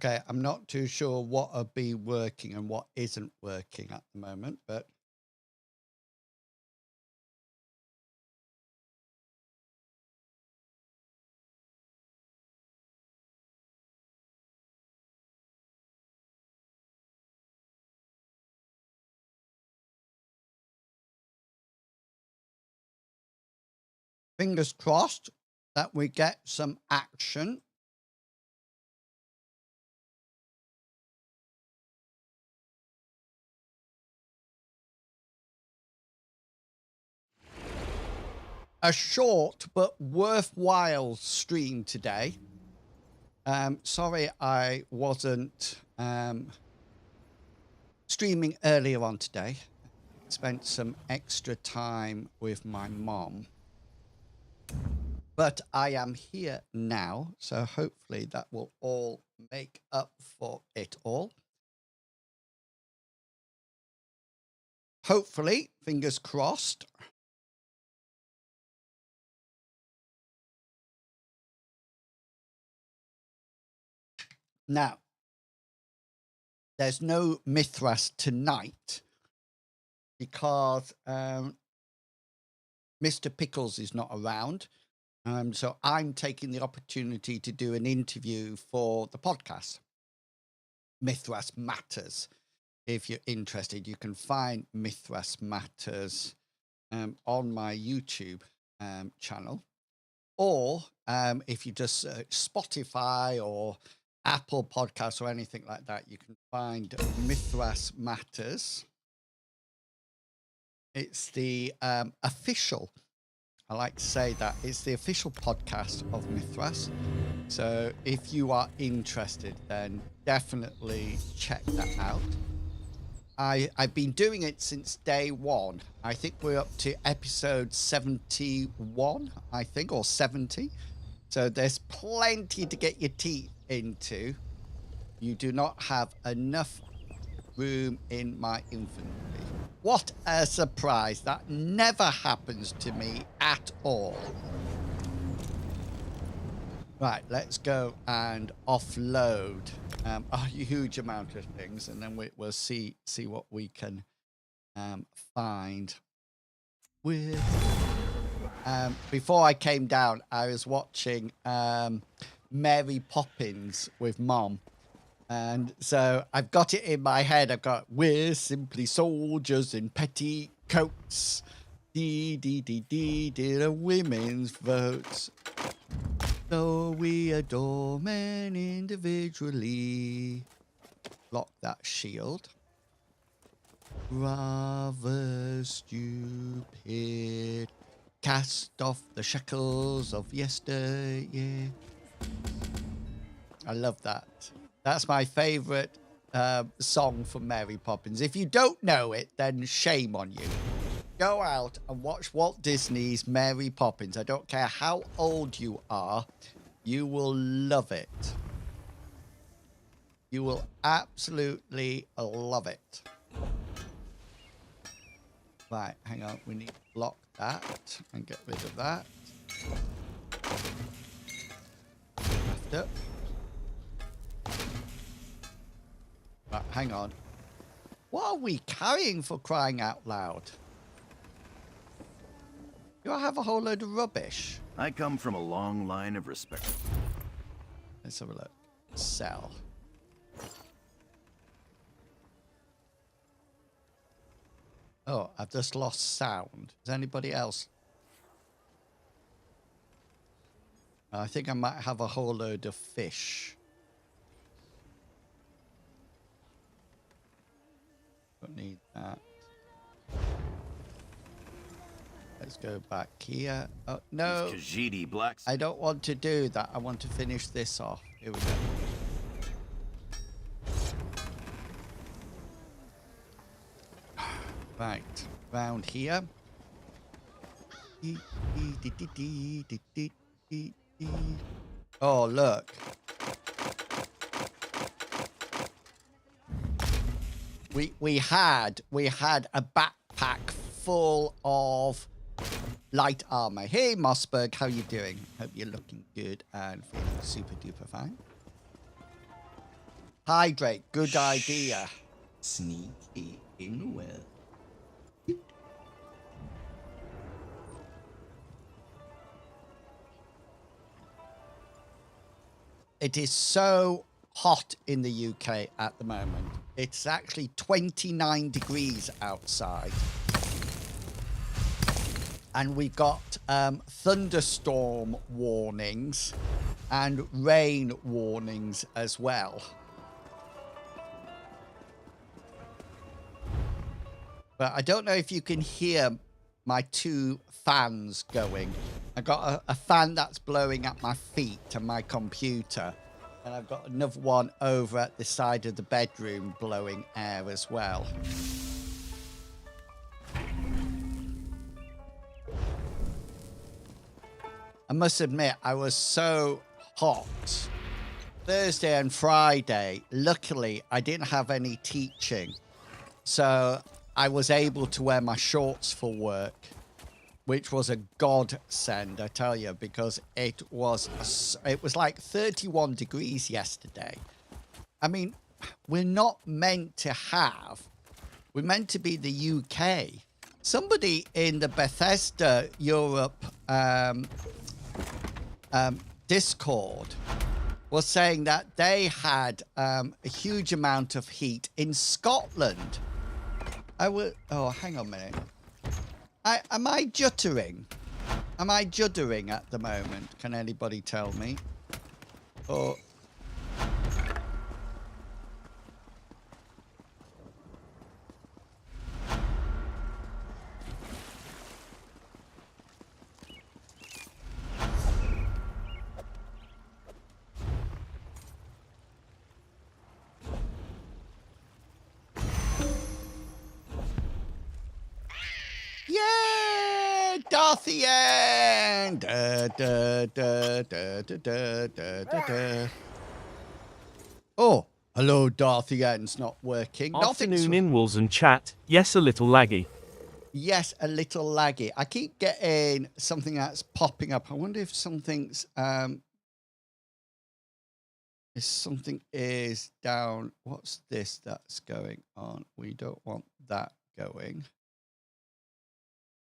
Okay, I'm not too sure what will be working and what isn't working at the moment, but fingers crossed that we get some action. A short but worthwhile stream today. Sorry I wasn't streaming earlier on today. Spent some extra time with my mom. But I am here now, so hopefully that will all make up for it all. Hopefully, fingers crossed. Now, there's no Mithras tonight because Mr. Pickles is not around. So I'm taking the opportunity to do an interview for the podcast, Mithras Matters. If you're interested, you can find Mithras Matters on my YouTube channel. Or if you just search Spotify or Apple Podcasts or anything like that, you can find Mithras Matters. It's the official, I like to say that, it's the official podcast of Mithras. So if you are interested, then definitely check that out. I've been doing it since day one. I think we're up to episode 71, I think, or 70. So there's plenty to get your teeth into. You do not have enough room in my inventory. What a surprise. That never happens to me at all. Right, let's go and offload a huge amount of things, and then we'll see what we can find. With before I came down, I was watching Mary Poppins with Mom, and so I've got it in my head. I've got, we're simply soldiers in petticoats. Dee dee dee dee dee, the women's votes. So we adore men individually. Block that shield. Rather stupid. Cast off the shackles of yesteryear. I love that. That's my favorite song from Mary Poppins. If you don't know it, then shame on you. Go out and watch Walt Disney's Mary Poppins. I don't care how old you are, you will love it. You will absolutely love it. Right, hang on. We need to block that and get rid of that. After. Right, hang on. What are we carrying, for crying out loud? Do I have a whole load of rubbish? I come from a long line of respect. Let's have a look. Sell. Oh, I've just lost sound. Is anybody else? I think I might have a whole load of fish. Don't need that. Let's go back here. Oh, no. Khajiit blacks. I don't want to do that. I want to finish this off. Here we go. Right. Round here. Oh, look. We had a backpack full of light armor. Hey, Mossberg, how you doing? Hope you're looking good and feeling super duper fine. Hydrate. Good idea. Sneaky in the well. It is so hot in the UK at the moment. It's actually 29 degrees outside. And we've got thunderstorm warnings and rain warnings as well. But I don't know if you can hear my two fans going. I got a fan that's blowing at my feet and my computer. And I've got another one over at the side of the bedroom blowing air as well. I must admit, I was so hot Thursday and Friday. Luckily, I didn't have any teaching. So I was able to wear my shorts for work, which was a godsend, I tell you, because it was like 31 degrees yesterday. I mean, we're meant to be the UK. Somebody in the Bethesda Europe Discord was saying that they had a huge amount of heat in Scotland. Oh, hang on a minute. Am I juddering? Am I juddering at the moment? Can anybody tell me? Or... Yeah, Darthian! Da, da, da, da, da, da, da, da. Oh, hello, Darthian's not working. Afternoon in Wolves and chat. Yes, a little laggy. Yes, a little laggy. I keep getting something that's popping up. I wonder if something's if something is down. What's this that's going on? We don't want that going.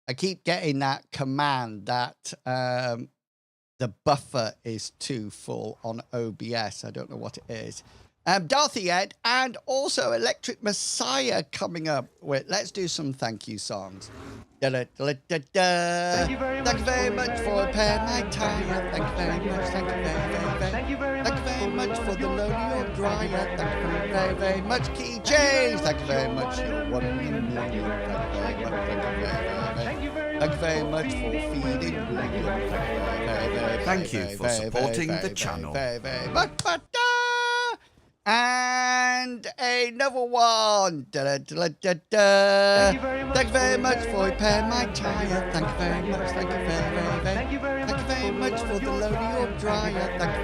I keep getting that command that the buffer is too full on OBS. I don't know what it is. Darthy Ed and also Electric Messiah coming up. Wait, let's do some thank you songs. Thank you very much for repair my tire. Thank you very much. Thank you very much for the Lonely Dryer. Thank you very much. Key change. Thank you very much. You're one in a million. Thank you very much for feeding. Thank you for supporting the channel. Very much. And another one. Thank you very much for repair my tire. Thank you very much. Thank you very much for the Lonely Orb Dryer. Thank you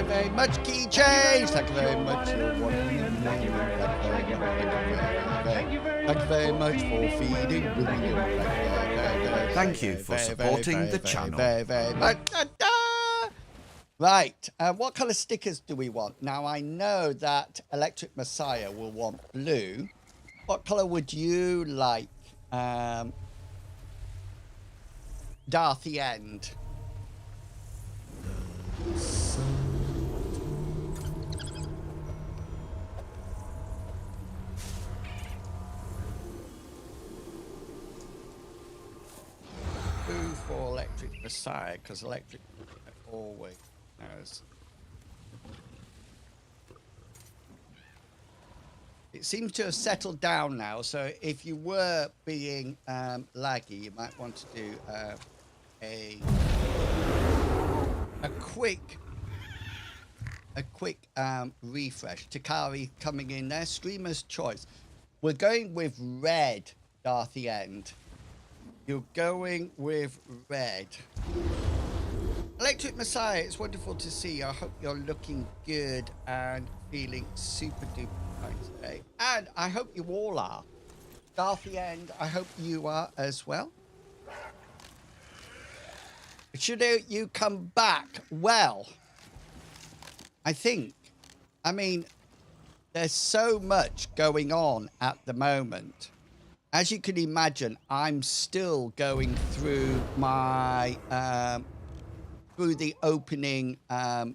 very much. Key change. Thank you very much. Thank you very much for feeding. Thank you for supporting the channel. Very much. Right, what colour stickers do we want? Now, I know that Electric Messiah will want blue. What colour would you like, Darthy End? Blue for Electric Messiah, because Electric always knows. It seems to have settled down now, so if you were being laggy, you might want to do a quick refresh. Takari coming in there, streamer's choice. We're going with red, Darthy End. You're going with red. Electric Messiah, it's wonderful to see you. I hope you're looking good and feeling super duper fine today. And I hope you all are. Darthy End, I hope you are as well. Should you come back? Well, I think, I mean, there's so much going on at the moment. As you can imagine, I'm still going through my through the opening area.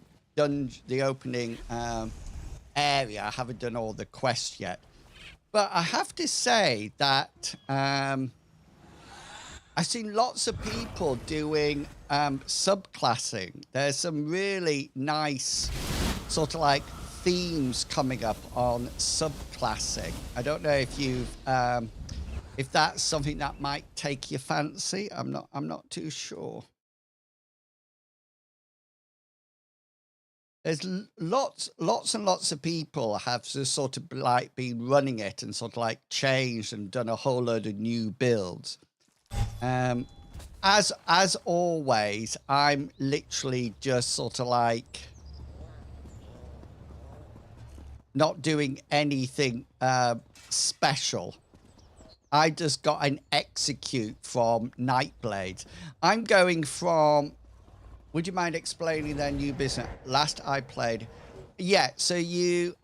I haven't done all the quests yet, but I have to say that I've seen lots of people doing subclassing. There's some really nice sort of like themes coming up on subclassing. I don't know if you've if that's something that might take your fancy. I'm not too sure. There's lots and lots of people have just sort of like been running it and sort of like changed and done a whole load of new builds. As always, I'm literally just sort of like not doing anything special. I just got an execute from Nightblade. I'm going from... Would you mind explaining their new business? Last I played, yeah. So you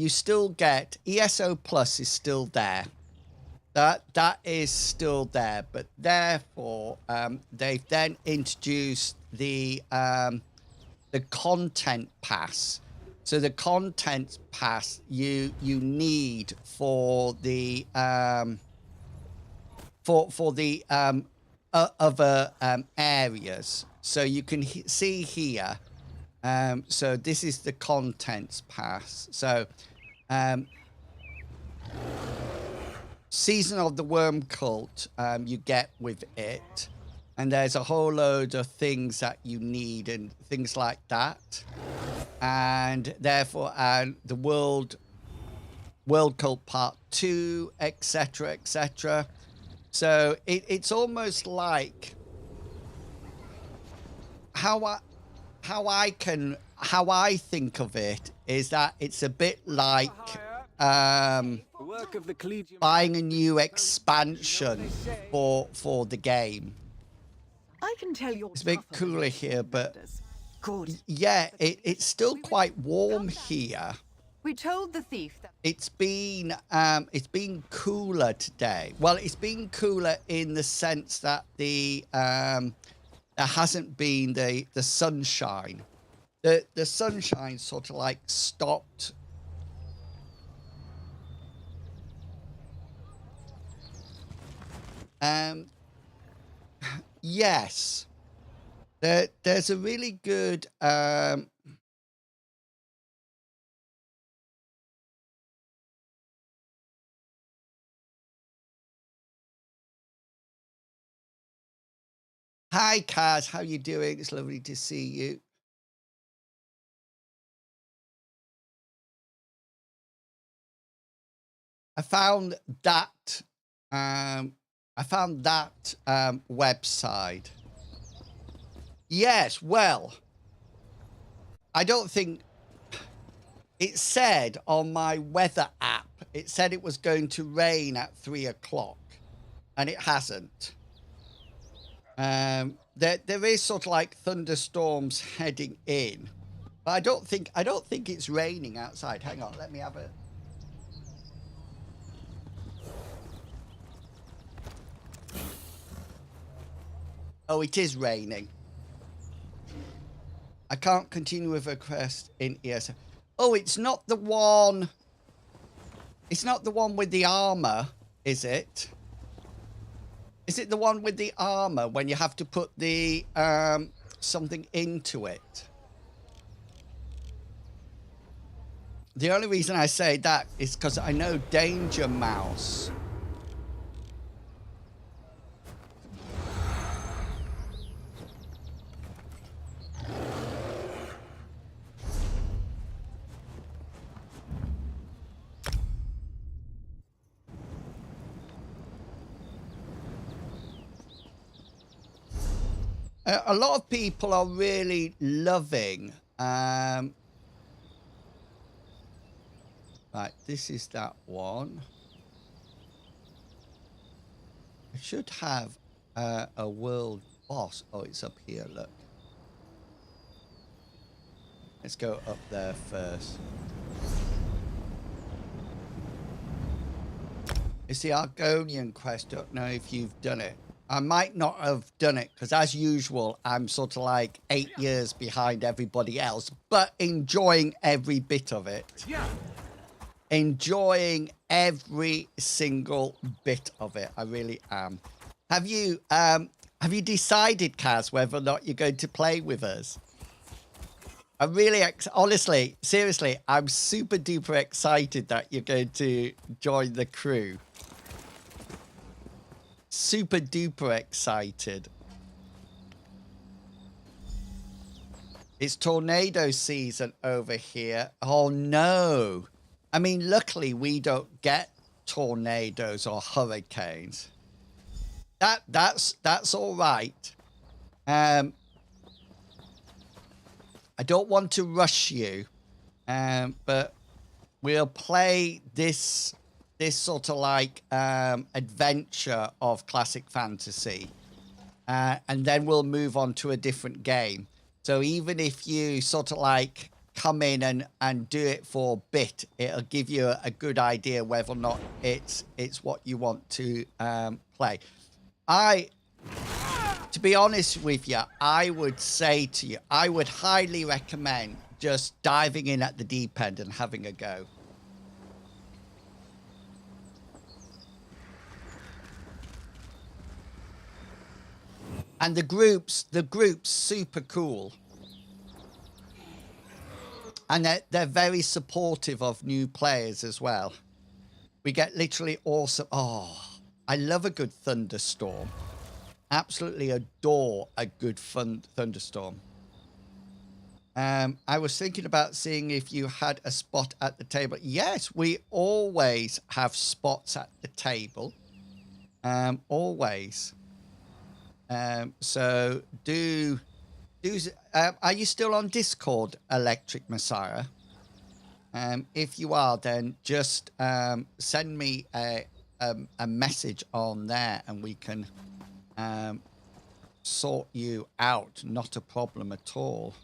still get ESO Plus is still there. That is still there, but therefore they've then introduced the content pass. So the content pass you need for the other areas. So you can see here. So this is the contents pass. So Season of the Worm Cult you get with it. And there's a whole load of things that you need and things like that. And therefore, the World Cult Part 2, etc., etc. So it's almost like how I think of it is that it's a bit like buying a new expansion for the game. I can tell you it's a bit cooler here, but yeah, it's still quite warm here. We told the thief that it's been cooler today. Well, it's been cooler in the sense that there hasn't been the sunshine. The sunshine sort of like stopped. Yes. There's a really good Hi, Kaz. How you doing? It's lovely to see you. I found that website. Yes, well, I don't think it said on my weather app, it said it was going to rain at 3 o'clock, and it hasn't. There is sort of like thunderstorms heading in, but I don't think it's raining outside. Hang on, let me have a... Oh, it is raining. I can't continue with a quest in ESO. Oh, it's not the one. It's not the one with the armor, is it? Is it the one with the armor when you have to put the something into it? The only reason I say that is because I know Danger Mouse. A lot of people are really loving. Right, this is that one. I should have a world boss. Oh, it's up here. Look. Let's go up there first. It's the Argonian quest. Don't know if you've done it. I might not have done it because, as usual, I'm sort of like 8 years behind everybody else, but enjoying every bit of it. Yeah. Enjoying every single bit of it. I really am. Have you decided, Kaz, whether or not you're going to play with us? I'm really, honestly, seriously, I'm super duper excited that you're going to join the crew. Super duper excited. It's tornado season over here. Oh no. I mean, luckily we don't get tornadoes or hurricanes. That's all right. I don't want to rush you, but we'll play this sort of like adventure of classic fantasy, and then we'll move on to a different game. So even if you sort of like come in and do it for a bit, it'll give you a good idea whether or not it's what you want to play. To be honest with you, I would say to you, I would highly recommend just diving in at the deep end and having a go. And the group's super cool. And they're very supportive of new players as well. We get literally awesome. Oh, I love a good thunderstorm. Absolutely adore a good fun thunderstorm. I was thinking about seeing if you had a spot at the table. Yes, we always have spots at the table. Always. So are you still on Discord, Electric Messiah? If you are, then just send me a message on there and we can sort you out. Not a problem at all.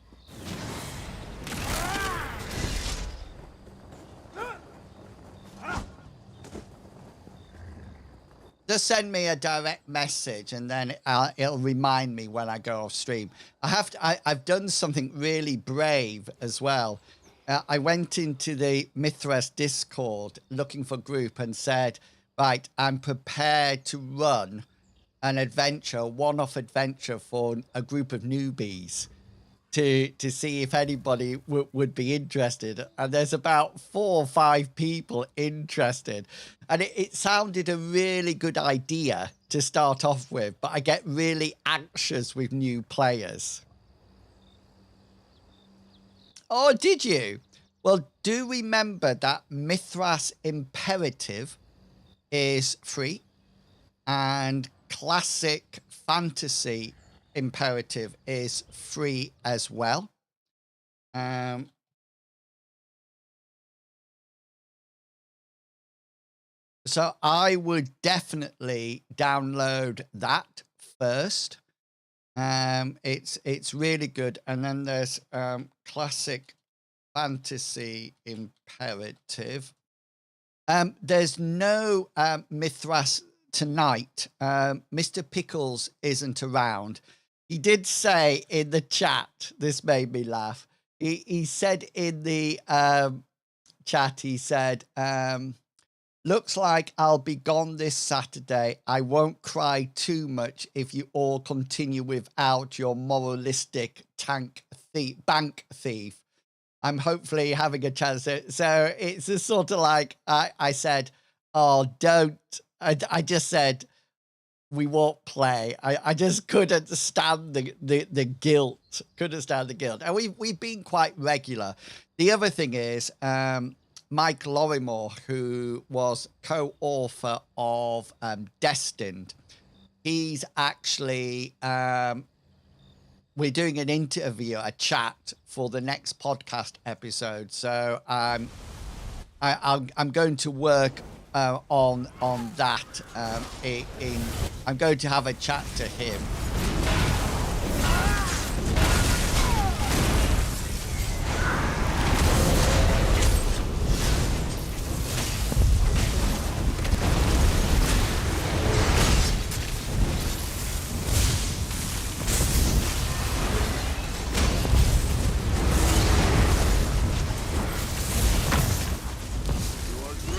Just send me a direct message and then it'll remind me when I go off stream. I've done something really brave as well. I went into the Mithras Discord looking for group and said, right, I'm prepared to run an adventure, one-off adventure for a group of newbies to see if anybody would be interested. And there's about 4 or 5 people interested. And it sounded a really good idea to start off with, but I get really anxious with new players. Oh, did you? Well, do remember that Mithras Imperative is free and Classic Fantasy Imperative is free as well. So I would definitely download that first. It's really good. And then there's Classic Fantasy Imperative. There's no Mithras tonight. Mr. Pickles isn't around. He did say in the chat, this made me laugh. He said in the chat, he said, looks like I'll be gone this Saturday. I won't cry too much if you all continue without your moralistic bank thief. I'm hopefully having a chance. So it's a sort of like, I said, oh, don't. I just said, we won't play. I just couldn't stand the guilt. Couldn't stand the guilt. And we've been quite regular. The other thing is, Mike Lorrimore, who was co-author of Destined, he's actually, we're doing an interview, a chat for the next podcast episode. So I'm going to work on that. I'm going to have a chat to him.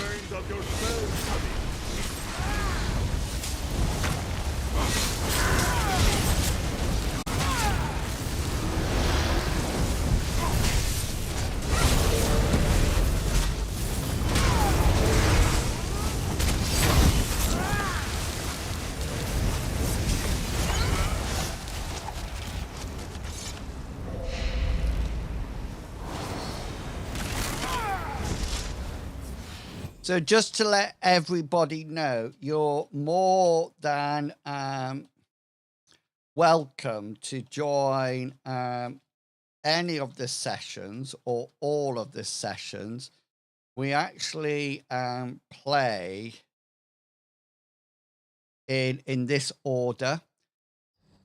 remains of your spell study. So just to let everybody know, you're more than welcome to join any of the sessions or all of the sessions. We actually play in this order.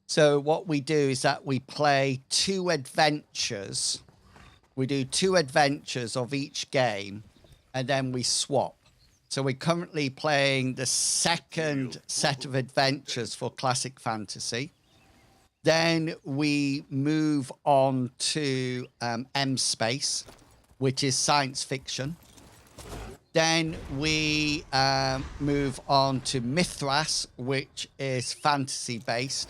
So what we do is that we play 2 adventures. We do 2 adventures of each game, and then we swap. So we're currently playing the second set of adventures for Classic Fantasy. Then we move on to M-Space, which is science fiction. Then we move on to Mithras, which is fantasy-based.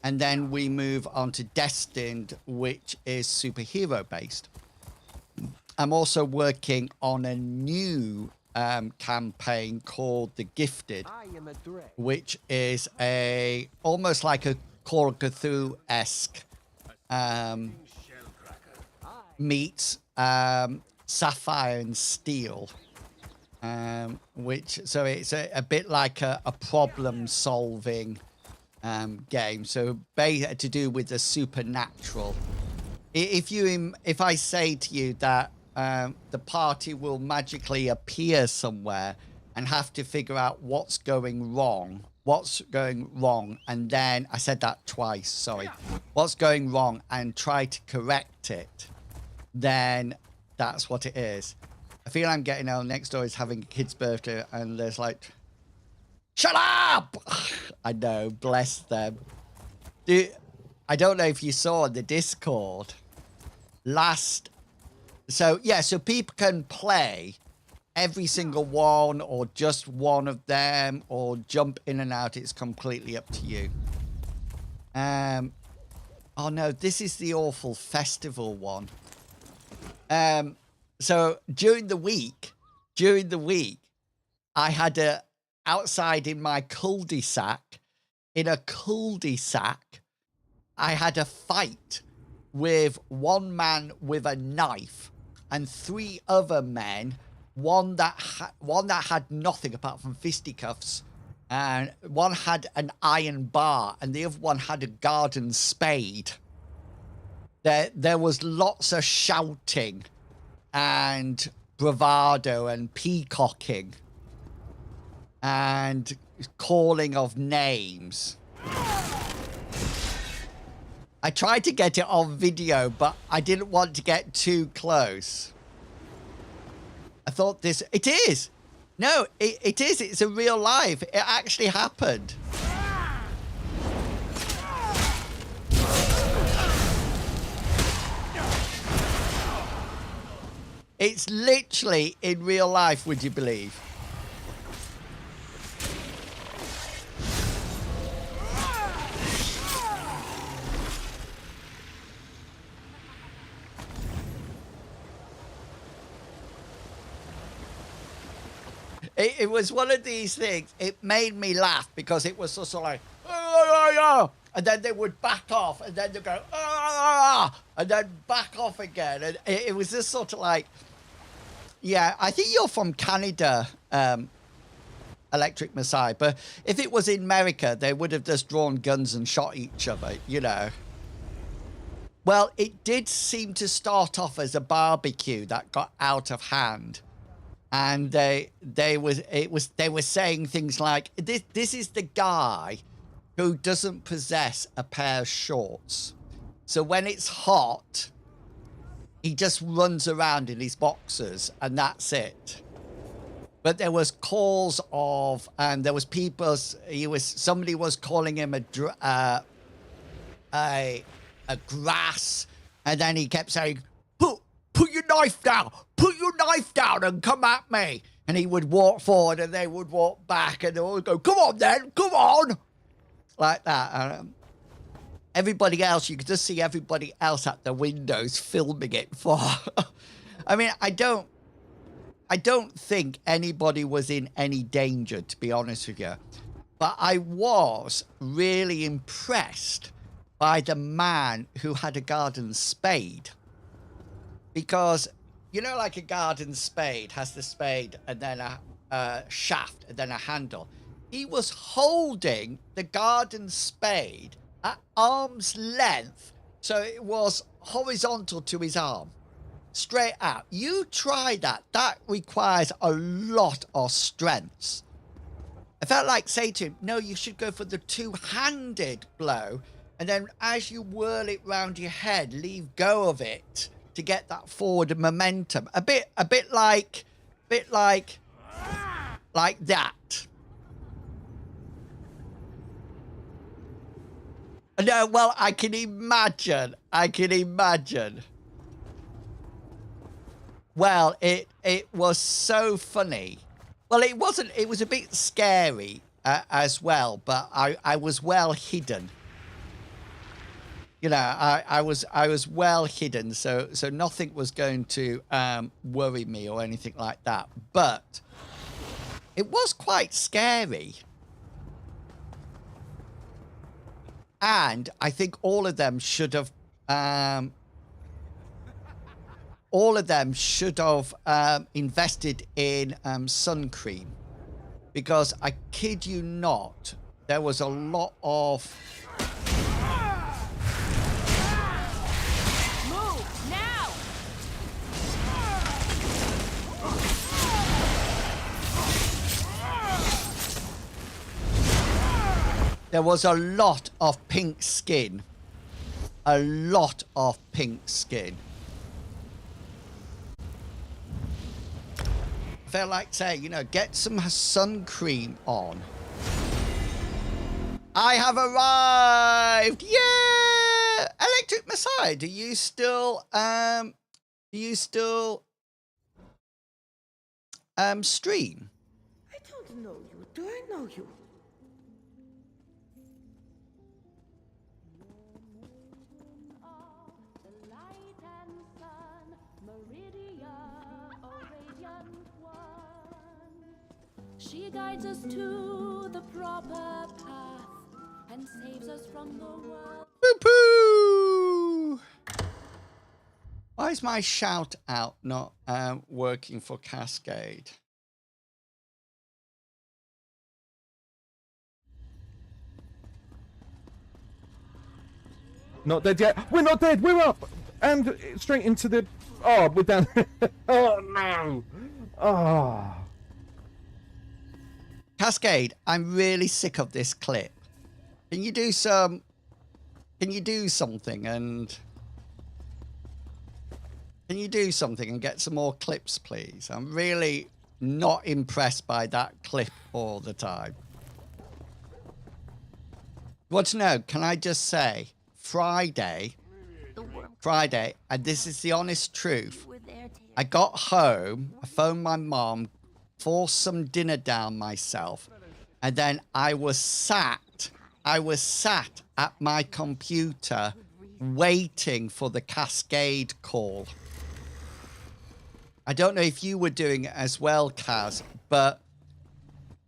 And then we move on to Destined, which is superhero-based. I'm also working on a new campaign called The Gifted, which is almost like a Call of Cthulhu-esque meets Sapphire and Steel, so it's a bit like a problem-solving game. So to do with the supernatural. If I say to you that the party will magically appear somewhere and have to figure out what's going wrong, and then I said that twice, sorry, what's going wrong and try to correct it, then that's what it is. I feel I'm getting out. Next door is having a kid's birthday and there's like, shut up! I know, bless them. Dude, I don't know if you saw in the Discord so people can play every single one or just one of them or jump in and out. It's completely up to you. Oh no, this is the awful festival one. So during the week, I had outside in my cul-de-sac, I had a fight with one man with a knife and 3 other men, one that had nothing apart from fisticuffs, and one had an iron bar and the other one had a garden spade. There was lots of shouting and bravado and peacocking and calling of names. I tried to get it on video, but I didn't want to get too close. I thought it is. No, it is. It's a real life. It actually happened. It's literally in real life, would you believe? It was one of these things. It made me laugh because it was sort of like, and then they would back off, and then they'd go, and then back off again. And it was just sort of like, yeah, I think you're from Canada, Electric Messiah. But if it was in America, they would have just drawn guns and shot each other, you know. Well, it did seem to start off as a barbecue that got out of hand. And they were saying things like, this is the guy who doesn't possess a pair of shorts. So when it's hot, he just runs around in his boxers and that's it. But there was calls of, and there was people, somebody was calling him a grass, and then he kept saying, Put your knife down and come at me. And he would walk forward and they would walk back and they would go, come on then, come on. Like that. And, everybody else, you could just see everybody else at the windows filming it for. I mean, I don't think anybody was in any danger, to be honest with you. But I was really impressed by the man who had a garden spade. Because, you know, like a garden spade has the spade and then a shaft and then a handle. He was holding the garden spade at arm's length, so it was horizontal to his arm, straight out. You try that. That requires a lot of strength. I felt like saying to him, no, you should go for the two-handed blow, and then as you whirl it round your head, leave go of it to get that forward momentum. A bit like that. No, well, I can imagine. Well, it was so funny. Well, it wasn't. It was a bit scary as well, but I was well hidden. You know, I was well hidden, so nothing was going to worry me or anything like that. But it was quite scary. And I think all of them should have invested in sun cream, because I kid you not, there was a lot of Move now! there was a lot of pink skin. A lot of pink skin. Felt like saying, you know, get some sun cream on. I have arrived! Yeah! Electric Messiah, do you still stream? I don't know you. Do I know you? She guides us to the proper path and saves us from the world. Poo-poo! Why is my shout out not working for Cascade? Not dead yet. We're not dead. We're up. And straight into the... Oh, we're down. Oh, no. Oh. Cascade, I'm really sick of this clip. Can you do something and... Can you do something and get some more clips, please? I'm really not impressed by that clip all the time. Want to know, can I just say, Friday, and this is the honest truth, I got home, I phoned my mom, forced some dinner down myself, and then I was sat at my computer waiting for the Cascade call. I don't know if you were doing it as well, Kaz, but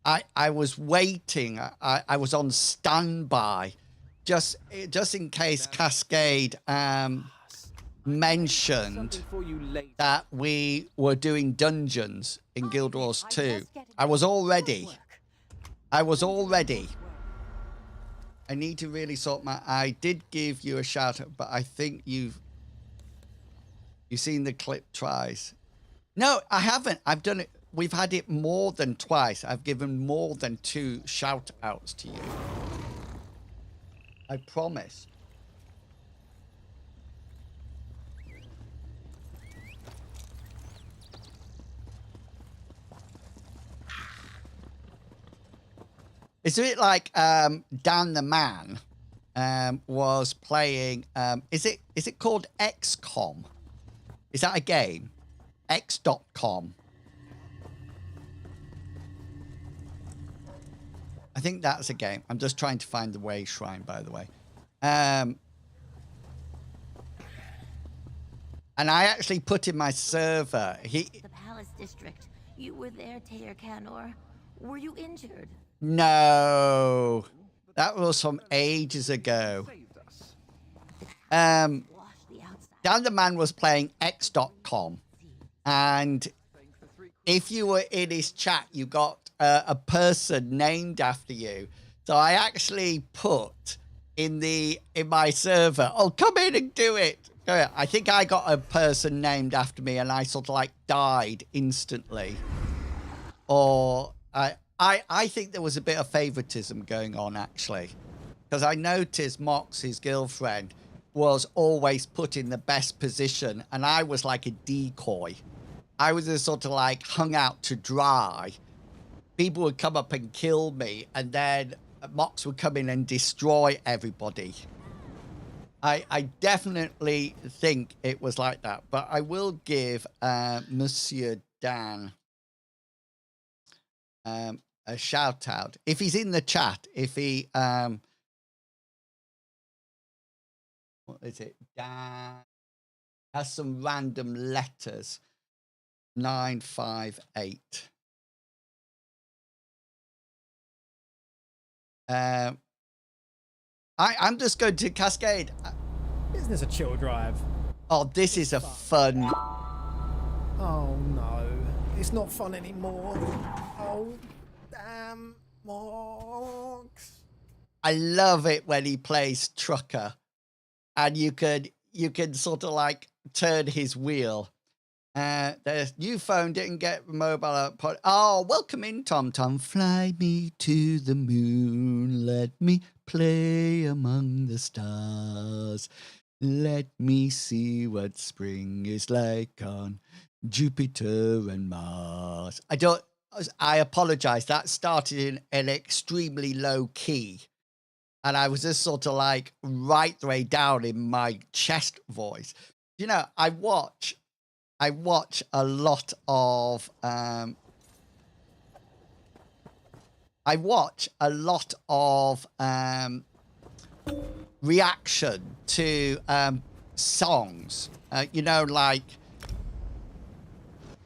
I was waiting. I was on standby just in case Cascade mentioned that we were doing dungeons in Guild Wars 2. I was all ready. I need to really sort my... I did give you a shout out, but I think you've seen the clip twice. No, I haven't. I've done it. We've had it more than twice. I've given more than 2 shout outs to you. I promise. It's a bit like Dan the Man was playing. Is it called XCOM? Is that a game? X.com. I think that's a game. I'm just trying to find the Way Shrine, by the way. And I actually put in my server. The Palace District. You were there, Taylor Canor. Were you injured? No, that was from ages ago. Dan the Man was playing X.com, and if you were in his chat, you got a person named after you. So I actually put in my server, oh, come in and do it. I think I got a person named after me, and I sort of like died instantly. Or I think there was a bit of favoritism going on, actually, because I noticed Mox, his girlfriend, was always put in the best position, and I was like a decoy. I was just sort of like hung out to dry. People would come up and kill me, and then Mox would come in and destroy everybody. I definitely think it was like that, but I will give Monsieur Dan a shout out if he's in the chat. If he what is it? Dan has some random letters. 958. I'm just going to Cascade. Isn't this a chill drive? Oh, this is a fun. Oh no, it's not fun anymore. Oh, damn, Mox. I love it when he plays trucker, and you can sort of like turn his wheel. The new phone didn't get mobile. Oh, welcome in, Tom Tom. Fly me to the moon. Let me play among the stars. Let me see what spring is like on Jupiter and Mars. I apologize. That started in an extremely low key. And I was just sort of like right the way down in my chest voice. You know, I watch a lot of reaction to songs. You know, like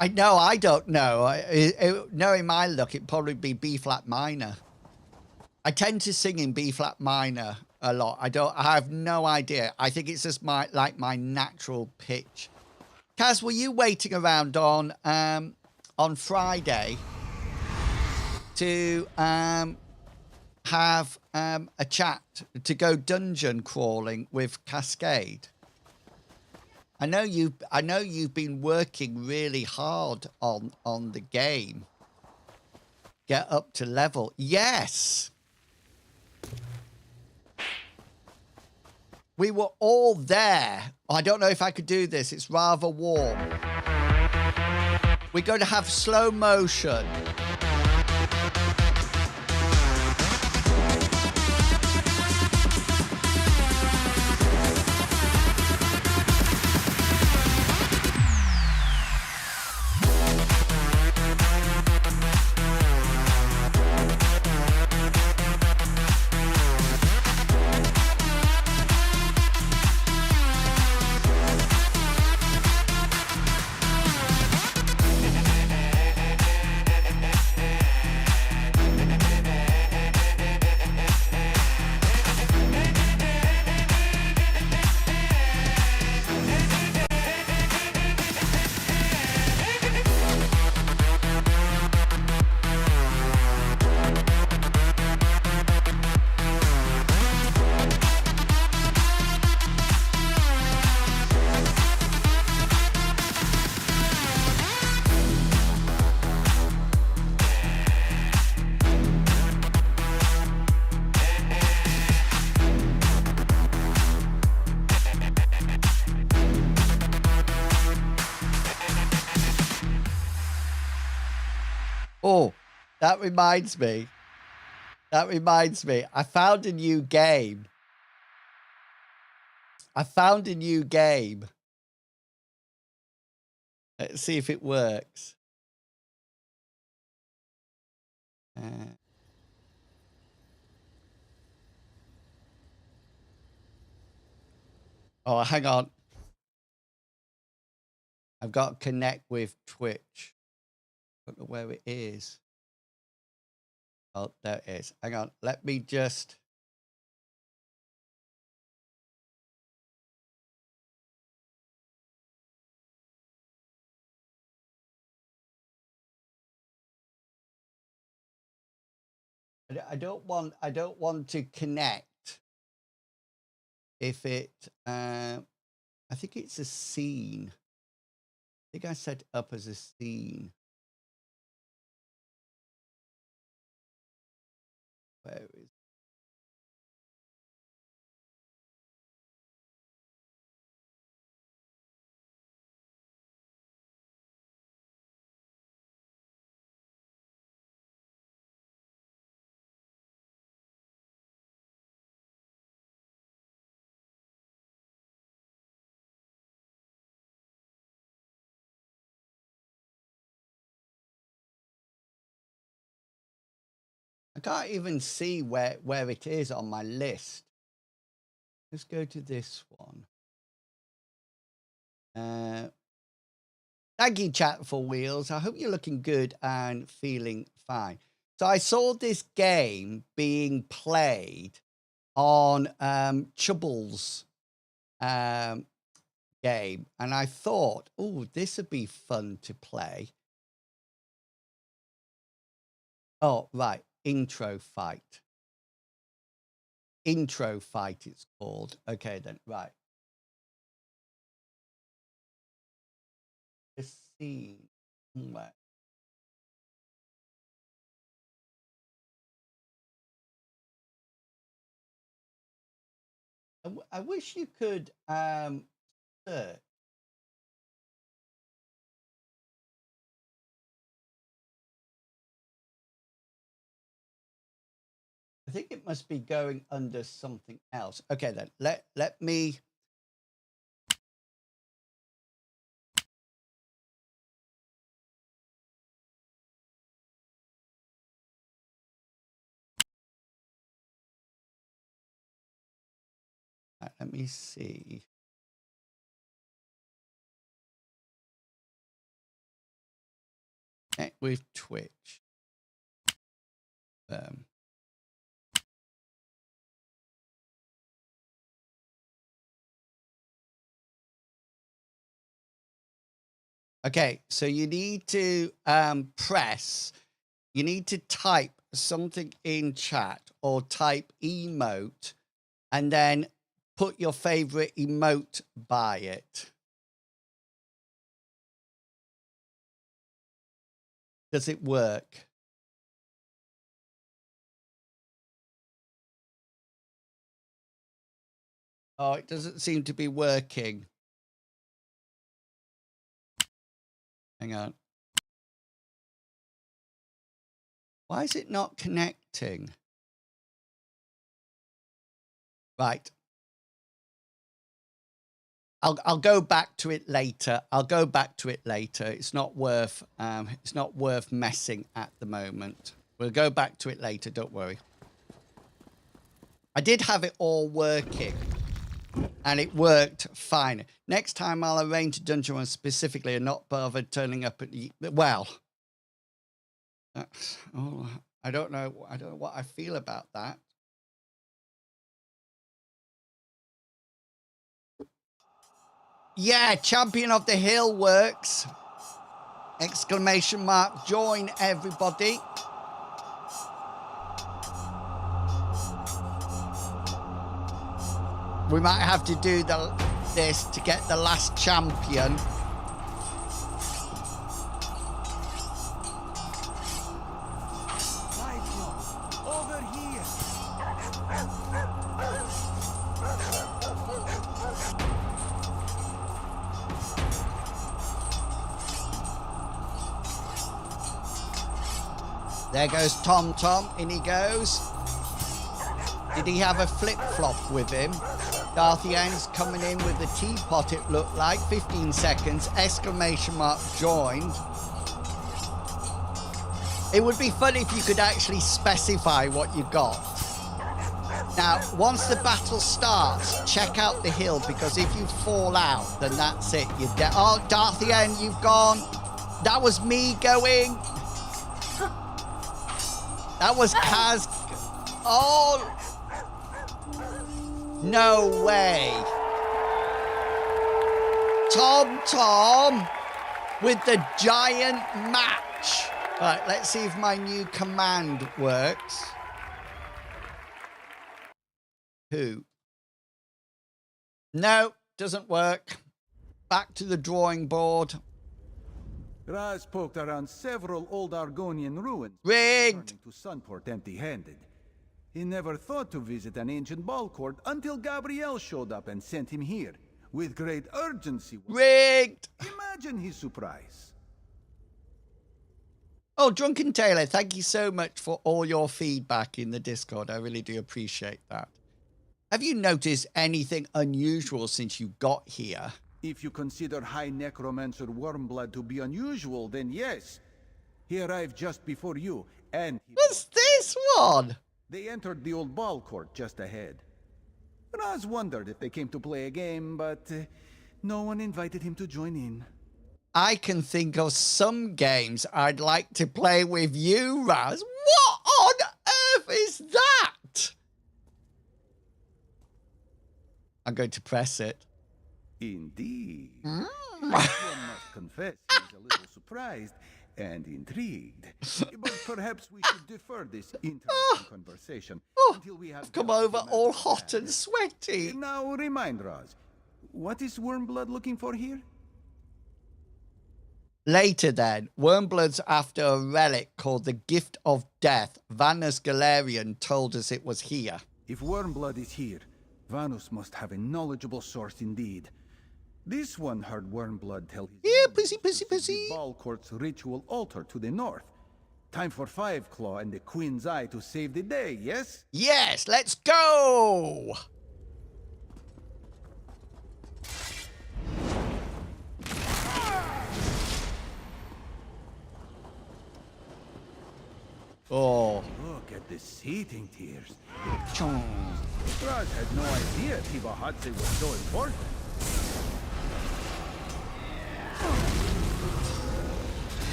I don't know. Knowing my luck, it'd probably be B flat minor. I tend to sing in B flat minor a lot. I have no idea. I think it's just my natural pitch. Kaz, were you waiting around on Friday to have a chat, to go dungeon crawling with Cascade? I know you've been working really hard on the game. Get up to level. Yes. We were all there. I don't know if I could do this. It's rather warm. We're going to have slow motion. Oh, that reminds me. I found a new game. Let's see if it works. Oh, hang on. I've got to connect with Twitch. I don't know where it is. Oh, there it is. Hang on. Let me just... I don't want to connect if it I think it's a scene. I think I set it up as a scene. Where is I can't even see where it is on my list. Let's go to this one. Thank you, Chat for Wheels. I hope you're looking good and feeling fine. So I saw this game being played on Chubble's game, and I thought, oh, this would be fun to play. Oh, right. Intro fight. Intro fight, it's called. Okay, then, right. Let's see. Where? I wish you could search. I think it must be going under something else. Okay, then let me. Let me see. Connect with Twitch. Okay, so you need to you need to type something in chat or type emote and then put your favorite emote by it. Does it work? Oh, it doesn't seem to be working. Hang on. Why is it not connecting? Right. I'll go back to it later. I'll go back to it later. It's not worth messing at the moment. We'll go back to it later, don't worry. I did have it all working and it worked fine. Next time I'll arrange a dungeon run specifically and not bother turning up at the, well, oh, I don't know what I feel about that. Yeah, Champion of the Hill works. Exclamation mark, join everybody. We might have to do this to get the last champion. Over here. There goes Tom. In he goes. Did he have a flip-flop with him? Darthian's coming in with the teapot, it looked like. 15 seconds. Exclamation mark, joined. It would be fun if you could actually specify what you got. Now, once the battle starts, check out the hill, because if you fall out, then that's it. You're dead. Oh, Darthien, you've gone. That was me going. That was Kaz. Oh. No way. Tom with the giant match. Right, let's see if my new command works. Who? No, doesn't work. Back to the drawing board. Raz poked around several old Argonian ruins. Rigged. Returning to Sunport empty-handed. He never thought to visit an ancient ball court until Gabrielle showed up and sent him here. With great urgency. Rigged. Imagine his surprise. Oh, Drunken Taylor, thank you so much for all your feedback in the Discord. I really do appreciate that. Have you noticed anything unusual since you got here? If you consider High Necromancer Wormblood to be unusual, then yes. He arrived just before you, and... What's this one? They entered the old ball court just ahead. Raz wondered if they came to play a game, but no one invited him to join in. I can think of some games I'd like to play with you, Raz. What on earth is that? I'm going to press it. Indeed. One must confess he's a little surprised and intrigued. But perhaps we should defer this interesting conversation until we have... Come over all hot and sweaty. Now remind Raz, what is Wormblood looking for here? Later then, Wormblood's after a relic called the Gift of Death. Vanus Galarian told us it was here. If Wormblood is here, Vanus must have a knowledgeable source indeed. This one heard Wormblood tell his... Yeah, pussy. The ball court's ritual altar to the north. Time for Five Claw and the Queen's Eye to save the day, yes? Yes, let's go! Oh. Look at the seating tiers. Raz had no idea Tibahatse was so important.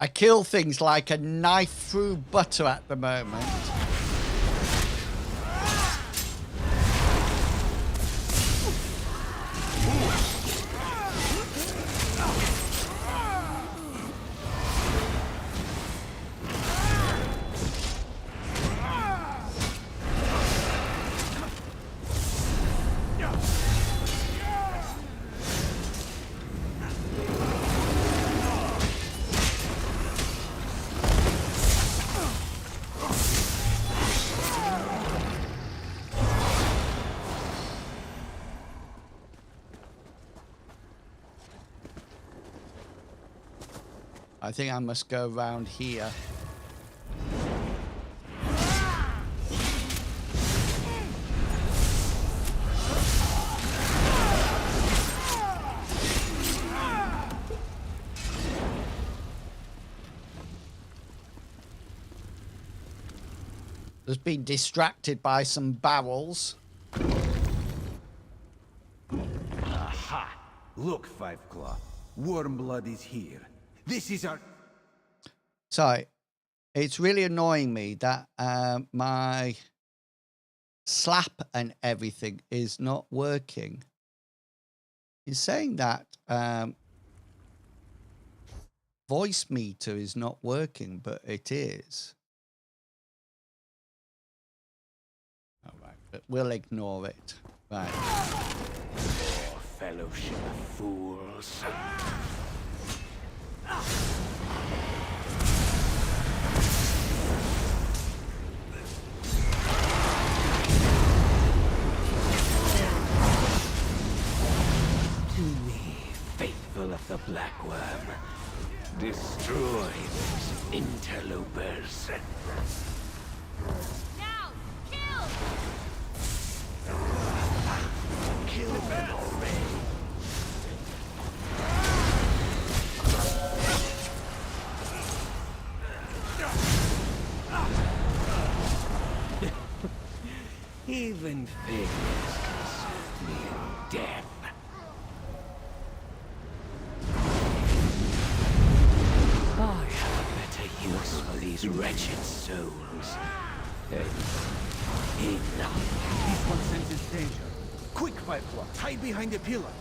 I kill things like a knife through butter at the moment. I think I must go around here. Just been distracted by some barrels. Aha! Look, Five Claw. Wormblood is here. This is our... Sorry, it's really annoying me that my slap and everything is not working. He's saying that voice meter is not working, but it is. All right, but we'll ignore it. Right. Oh, fellowship of fools. To me, faithful of the Black Worm, destroy these interlopers. Now, kill! Kill them already. Even failures can serve me in death. I have a better use for these wretched souls. Enough. This one senses danger. Quick, Five Claw. Hide behind the pillar.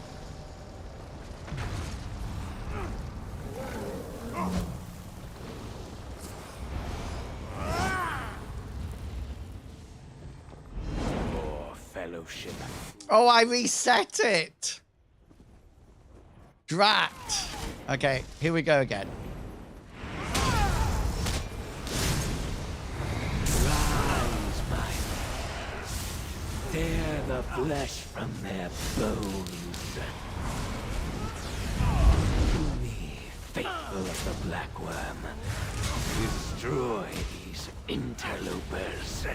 For fellowship. Oh, I reset it. Drat. Okay, here we go again. Rise, my men. Tear the flesh from their bones. To me, faithful of the Black Worm, destroy these interlopers.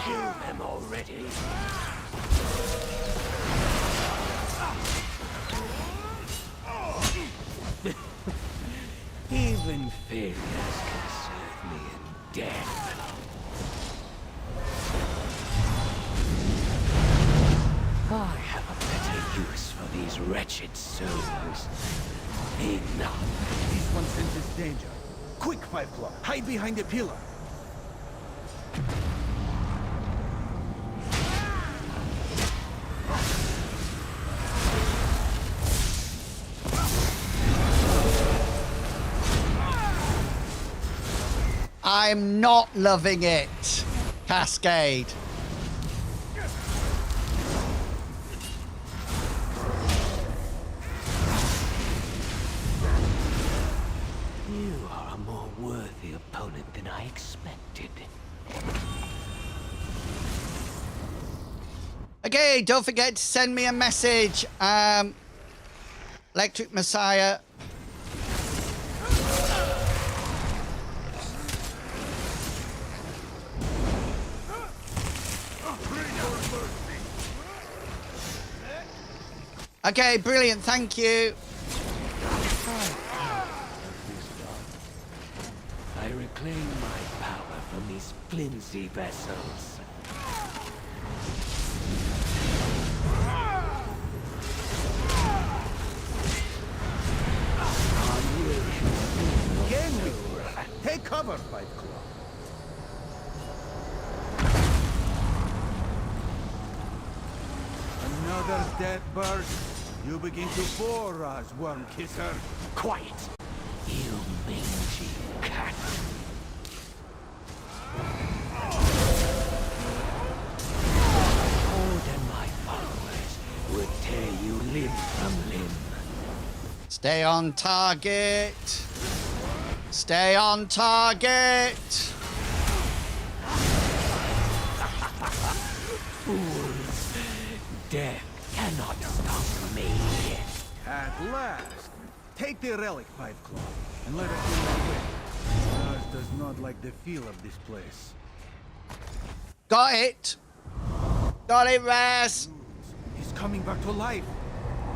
Kill them already. Even failures can serve me in death. I have a better use for these wretched souls. Enough. This one senses danger. Quick, Five Claw. Hide behind the pillar. I'm not loving it. Cascade. You are a more worthy opponent than I expected. Okay, don't forget to send me a message. Electric Messiah. Okay, brilliant. Thank you. I reclaim my power from these flimsy vessels. Again, take cover, Five Claw. Another dead bird. You begin to bore us, Worm Kisser. Quiet, you mangy cat. Horde and my followers would tear you limb from limb. Stay on target. Stay on target. Fools, death cannot stop me. At last. Take the relic, Five Claw, and let us on our way. Raz does not like the feel of this place. Got it. Got it, Raz. He's coming back to life.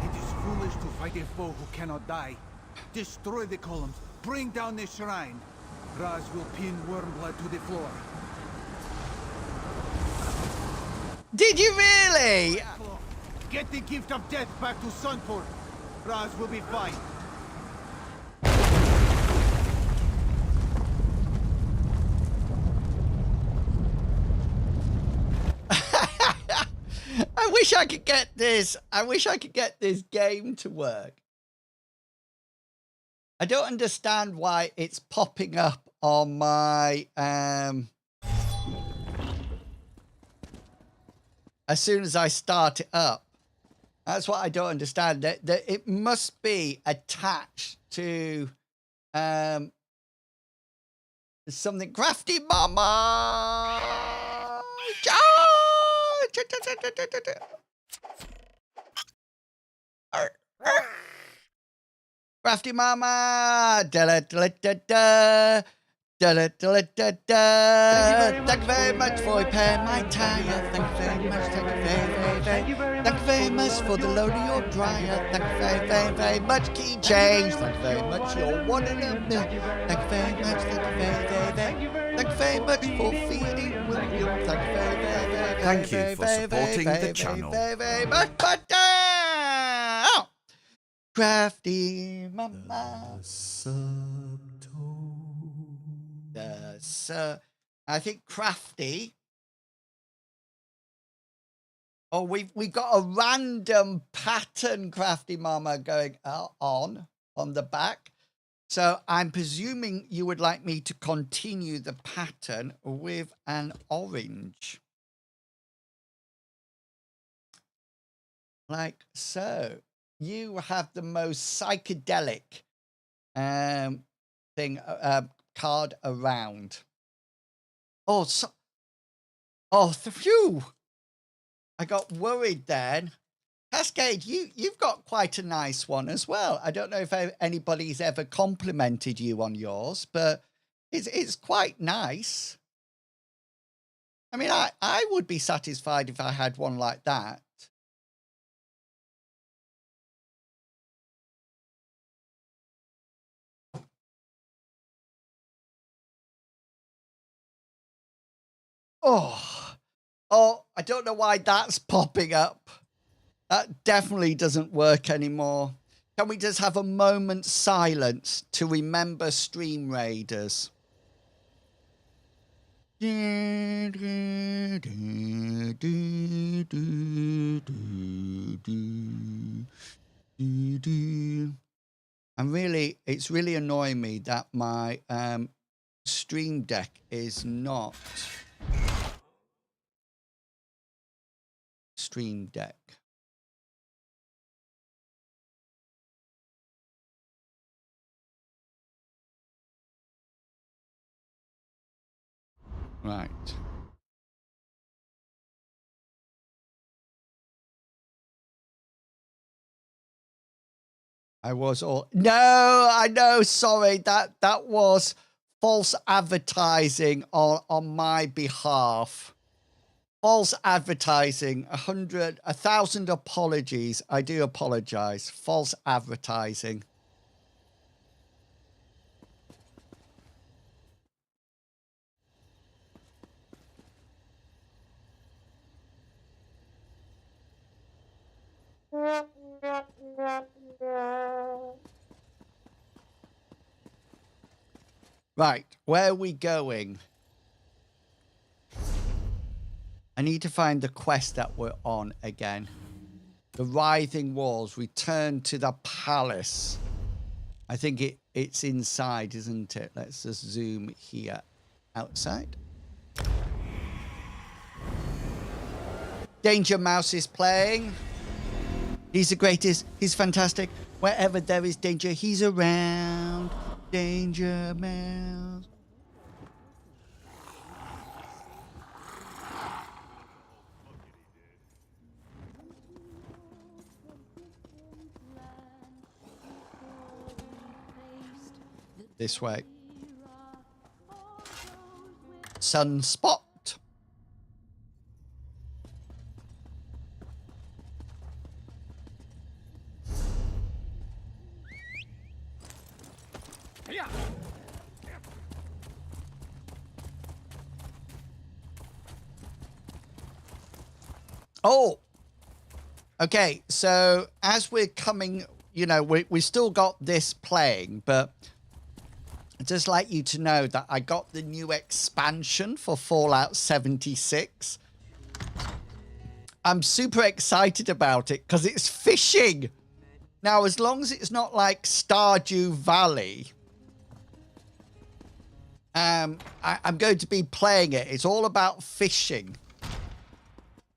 It is foolish to fight a foe who cannot die. Destroy the columns. Bring down the shrine. Raz will pin Wormblood to the floor. Did you really? Get the gift of death back to Sunport. Raz will be fine. I wish I could get this. I wish I could get this game to work. I don't understand why it's popping up on my as soon as I start it up. That's what I don't understand. That it must be attached to something. Crafty Mama. Crafty Mama. Da, da, da, da, da. Da, da, da, da, da. Thank you very much for repairing my tire. Thank you very much. Thank you very, very, very. Thank you very much for the load of your dryer. Thank you very, very, very much. Key change. Thank you very much. You're one in a million. Thank you very much. Thank you very, very, very. Thank you very much for feeding William. Thank you very, very, very. Thank you for supporting the channel. Very, very much. But Crafty Mama. I think Crafty. Oh, we got a random pattern, Crafty Mama, going on the back. So I'm presuming you would like me to continue the pattern with an orange. Like so. You have the most psychedelic thing card around. Oh, phew! I got worried then. Cascade, you've got quite a nice one as well. I don't know if anybody's ever complimented you on yours, but it's quite nice. I mean, I would be satisfied if I had one like that. Oh, I don't know why that's popping up. That definitely doesn't work anymore. Can we just have a moment's silence to remember Stream Raiders? And really, it's really annoying me that my Stream Deck is not Stream Deck. Right. I was all I know, sorry, that was false advertising on my behalf. False advertising. 1,000 apologies. I do apologize. False advertising. Right, where are we going? I need to find the quest that we're on again. The Writhing Walls, return to the palace. I think it's inside, isn't it? Let's just zoom here. Outside. Danger Mouse is playing. He's the greatest. He's fantastic. Wherever there is danger, he's around. Danger Mouse. This way. Sunspot. Oh, okay. So as we're coming, you know, we still got this playing, but I'd just like you to know that I got the new expansion for Fallout 76. I'm super excited about it because it's fishing. Now, as long as it's not like Stardew Valley, I'm going to be playing it. It's all about fishing.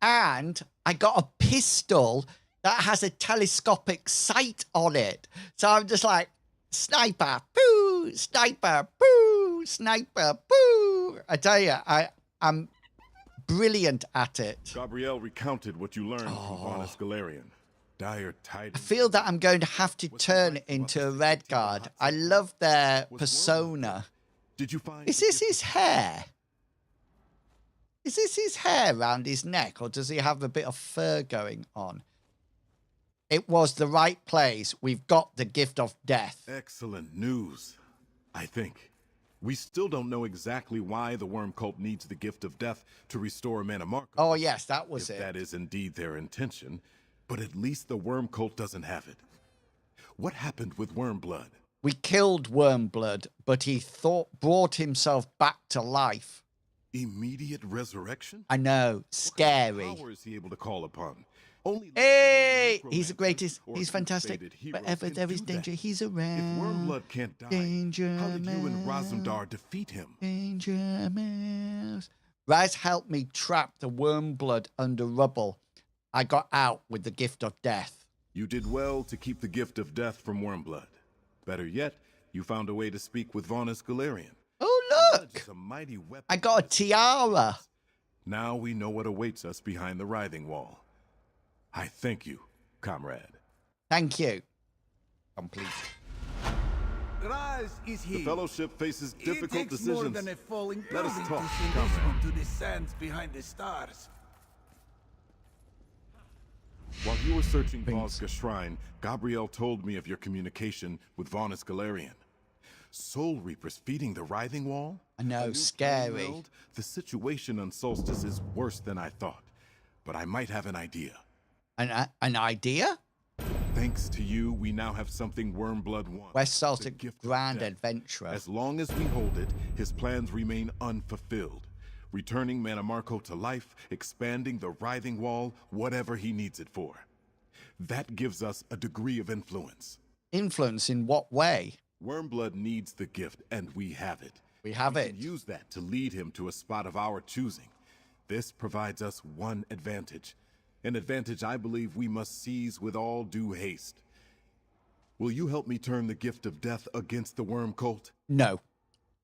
And I got a pistol that has a telescopic sight on it. So I'm just like, sniper, poo, sniper, poo, sniper, poo. I tell you, I'm brilliant at it. Gabrielle recounted what you learned from Varnus Galarian. Dire tidings. I feel that I'm going to have to turn it into a Redguard. I love their persona. Did you find... Is this his hair? Is this his hair around his neck, or does he have a bit of fur going on? It was the right place. We've got the gift of death. Excellent news, I think. We still don't know exactly why the worm cult needs the gift of death to restore Mannimarco. Oh, yes, that was if it. that is indeed their intention, but at least the worm cult doesn't have it. What happened with Wormblood? We killed Wormblood, but he brought himself back to life. Immediate resurrection? I know, scary. What power is he able to call upon? Only hey, he's the greatest. He's fantastic. Wherever there is danger, he's around. If Wormblood can't die, danger how did you and Razumdar defeat him? Danger mouse. Raz helped me trap the Wormblood under rubble. I got out with the gift of death. You did well to keep the gift of death from Wormblood. Better yet, you found a way to speak with Vonus Galarian. Oh, look! A mighty weapon. I got a tiara. Now we know what awaits us behind the writhing wall. I thank you, comrade. Thank you. Complete. Raz is here. The Fellowship faces difficult it takes decisions. More than a falling Let us building talk, to send comrade. us into the sands behind the stars. While you were searching Volsga Shrine, Gabrielle told me of your communication with Vonus Galarian. Soul Reapers feeding the writhing wall? I know, scary. World? The situation on Solstice is worse than I thought, but I might have an idea. An idea? Thanks to you, we now have something Wormblood wants. West Celtic Grand Adventurer. As long as we hold it, his plans remain unfulfilled. Returning Mannimarco to life, expanding the writhing wall, whatever he needs it for. That gives us a degree of influence. Influence in what way? Wormblood needs the gift, and we have it. We have it. Can use that to lead him to a spot of our choosing. This provides us one advantage. An advantage I believe we must seize with all due haste. Will you help me turn the gift of death against the worm cult? No.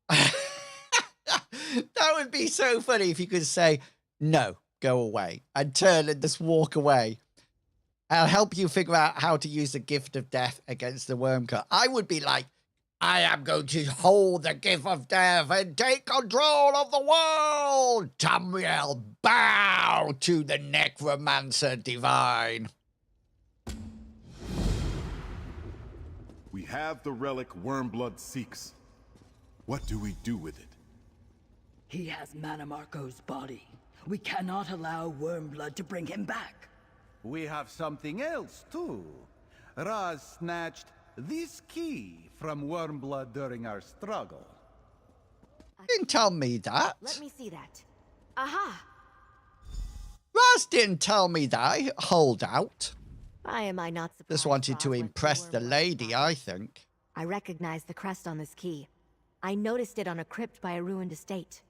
That would be so funny if you could say, no, go away, and turn and just walk away. I'll help you figure out how to use the gift of death against the worm cult. I would be like, I am going to hold the gift of death and take control of the world. Tamriel, bow to the necromancer divine. We have the relic Wormblood seeks. What do we do with it? He has Mannimarco's body. We cannot allow Wormblood to bring him back. We have something else, too. Raz snatched this key from Wormblood during our struggle. Didn't tell me that. Let me see that. Aha! Raz didn't tell me that. Hold out. Why am I not surprised? Just wanted to impress the lady, I think. I recognize the crest on this key. I noticed it on a crypt by a ruined estate.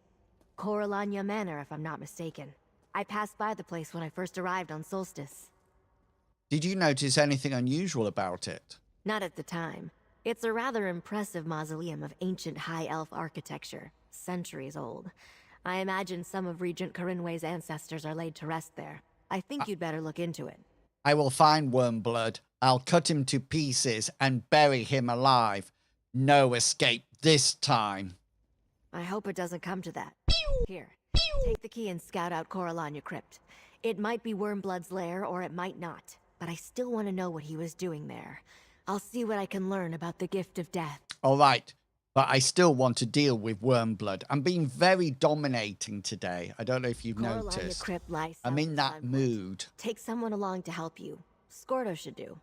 Coralania Manor, if I'm not mistaken. I passed by the place when I first arrived on Solstice. Did you notice anything unusual about it? Not at the time. It's a rather impressive mausoleum of ancient High Elf architecture, centuries old. I imagine some of Regent Corinway's ancestors are laid to rest there. I think you'd better look into it. I will find Wormblood. I'll cut him to pieces and bury him alive. No escape this time. I hope it doesn't come to that. Here, take the key and scout out Coralania Crypt. It might be Wormblood's lair, or it might not, but I still want to know what he was doing there. I'll see what I can learn about the gift of death. All right, but I still want to deal with Wormblood. I'm being very dominating today. I don't know if you've noticed. Crypt lies I'm in that mood. Take someone along to help you. Scordo should do.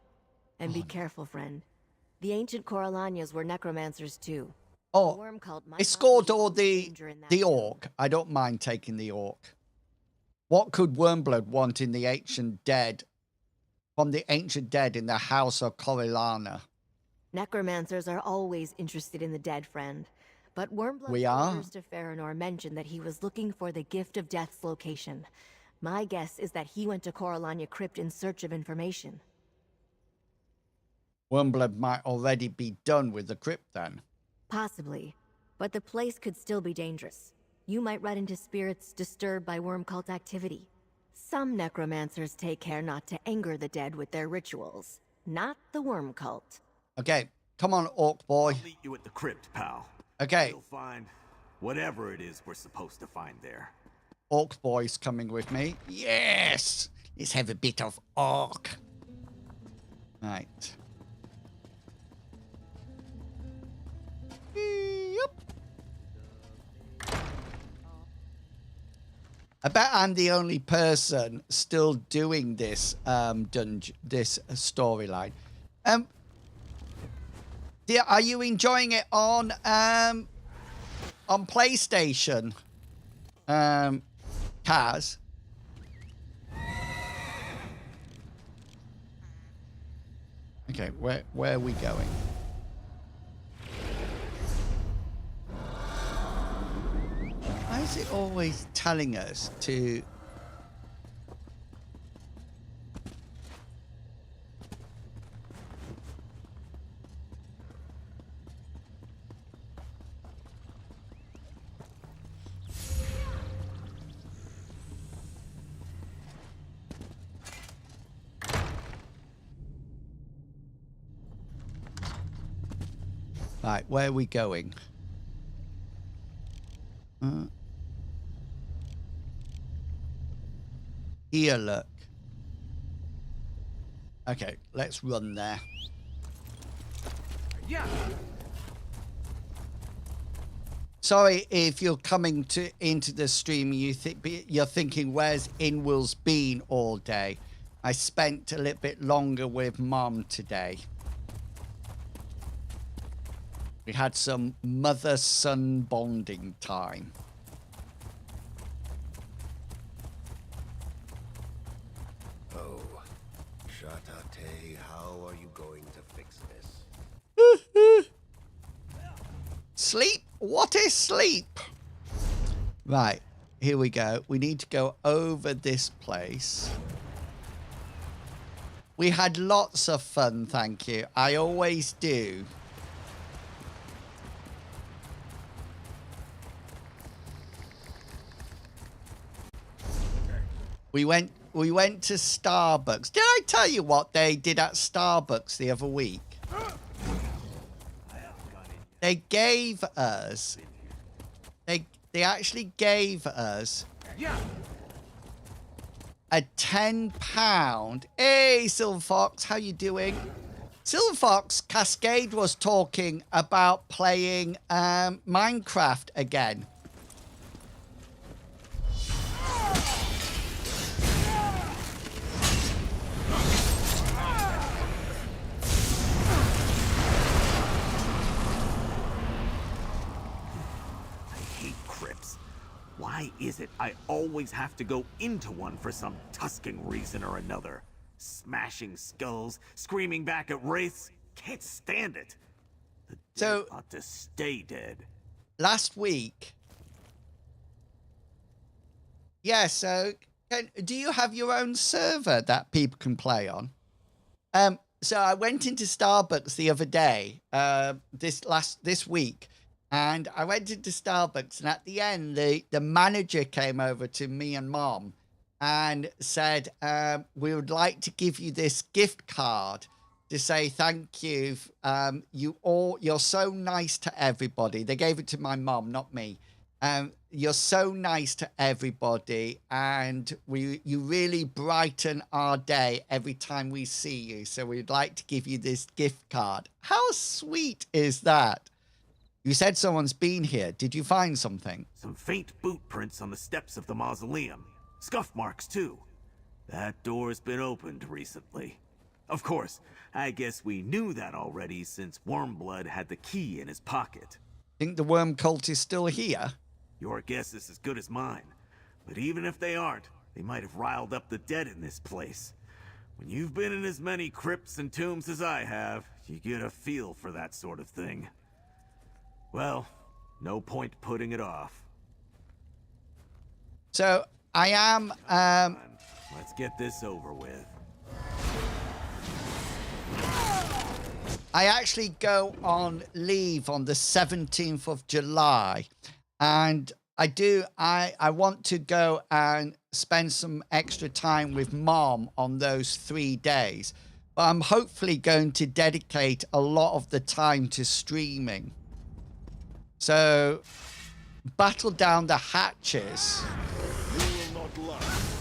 And be careful, friend. The ancient Coralanias were necromancers too. Oh, is Scordo the orc? I don't mind taking the orc. What could Wormblood want in the ancient dead? From the ancient dead in the house of Corellana? Necromancers are always interested in the dead, friend. But Wormblood's orders to Farinor mentioned that he was looking for the gift of death's location. My guess is that he went to Coralania Crypt in search of information. Wormblood might already be done with the crypt then. Possibly, but the place could still be dangerous. You might run into spirits disturbed by worm cult activity. Some necromancers take care not to anger the dead with their rituals, not the worm cult. Okay, come on, orc boy. I'll meet you at the crypt, pal. Okay. We'll find whatever it is we're supposed to find there. Orc boy's coming with me. Yes! Let's have a bit of orc. Right. Yep. I bet I'm the only person still doing this this storyline. Are you enjoying it on PlayStation? Kaz? Okay, where are we going? Why is it always telling us to... Right, where are we going? Here, look. Okay, let's run there. Yeah. Sorry if you're coming into the stream and you're thinking, where's Inwill's been all day? I spent a little bit longer with Mom today. We had some mother-son bonding time. Oh, Shatate, how are you going to fix this? Sleep? What is sleep? Right, here we go. We need to go over this place. We had lots of fun, thank you. I always do. We went to Starbucks. Did I tell you what they did at Starbucks the other week? They gave us... They actually gave us... a £10... Hey, Silver Fox, how you doing? Silver Fox Cascade was talking about playing Minecraft again. Why is it I always have to go into one for some Tusken reason or another? Smashing skulls, screaming back at wraiths. Can't stand it. The dead ought to stay dead. Last week... Yeah, so... do you have your own server that people can play on? So I went into Starbucks the other day, this week, and I went into Starbucks, and at the end, the manager came over to me and Mom and said, we would like to give you this gift card to say thank you. You're so nice to everybody. They gave it to my mom, not me. You're so nice to everybody, and you really brighten our day every time we see you. So we'd like to give you this gift card. How sweet is that? You said someone's been here. Did you find something? Some faint boot prints on the steps of the mausoleum. Scuff marks, too. That door's been opened recently. Of course, I guess we knew that already since Wormblood had the key in his pocket. Think the worm cult is still here? Your guess is as good as mine. But even if they aren't, they might have riled up the dead in this place. When you've been in as many crypts and tombs as I have, you get a feel for that sort of thing. Well, no point putting it off. So, I am... Let's get this over with. I actually go on leave on the 17th of July. And I want to go and spend some extra time with Mom on those 3 days. But I'm hopefully going to dedicate a lot of the time to streaming. So, battle down the hatches. You will not last.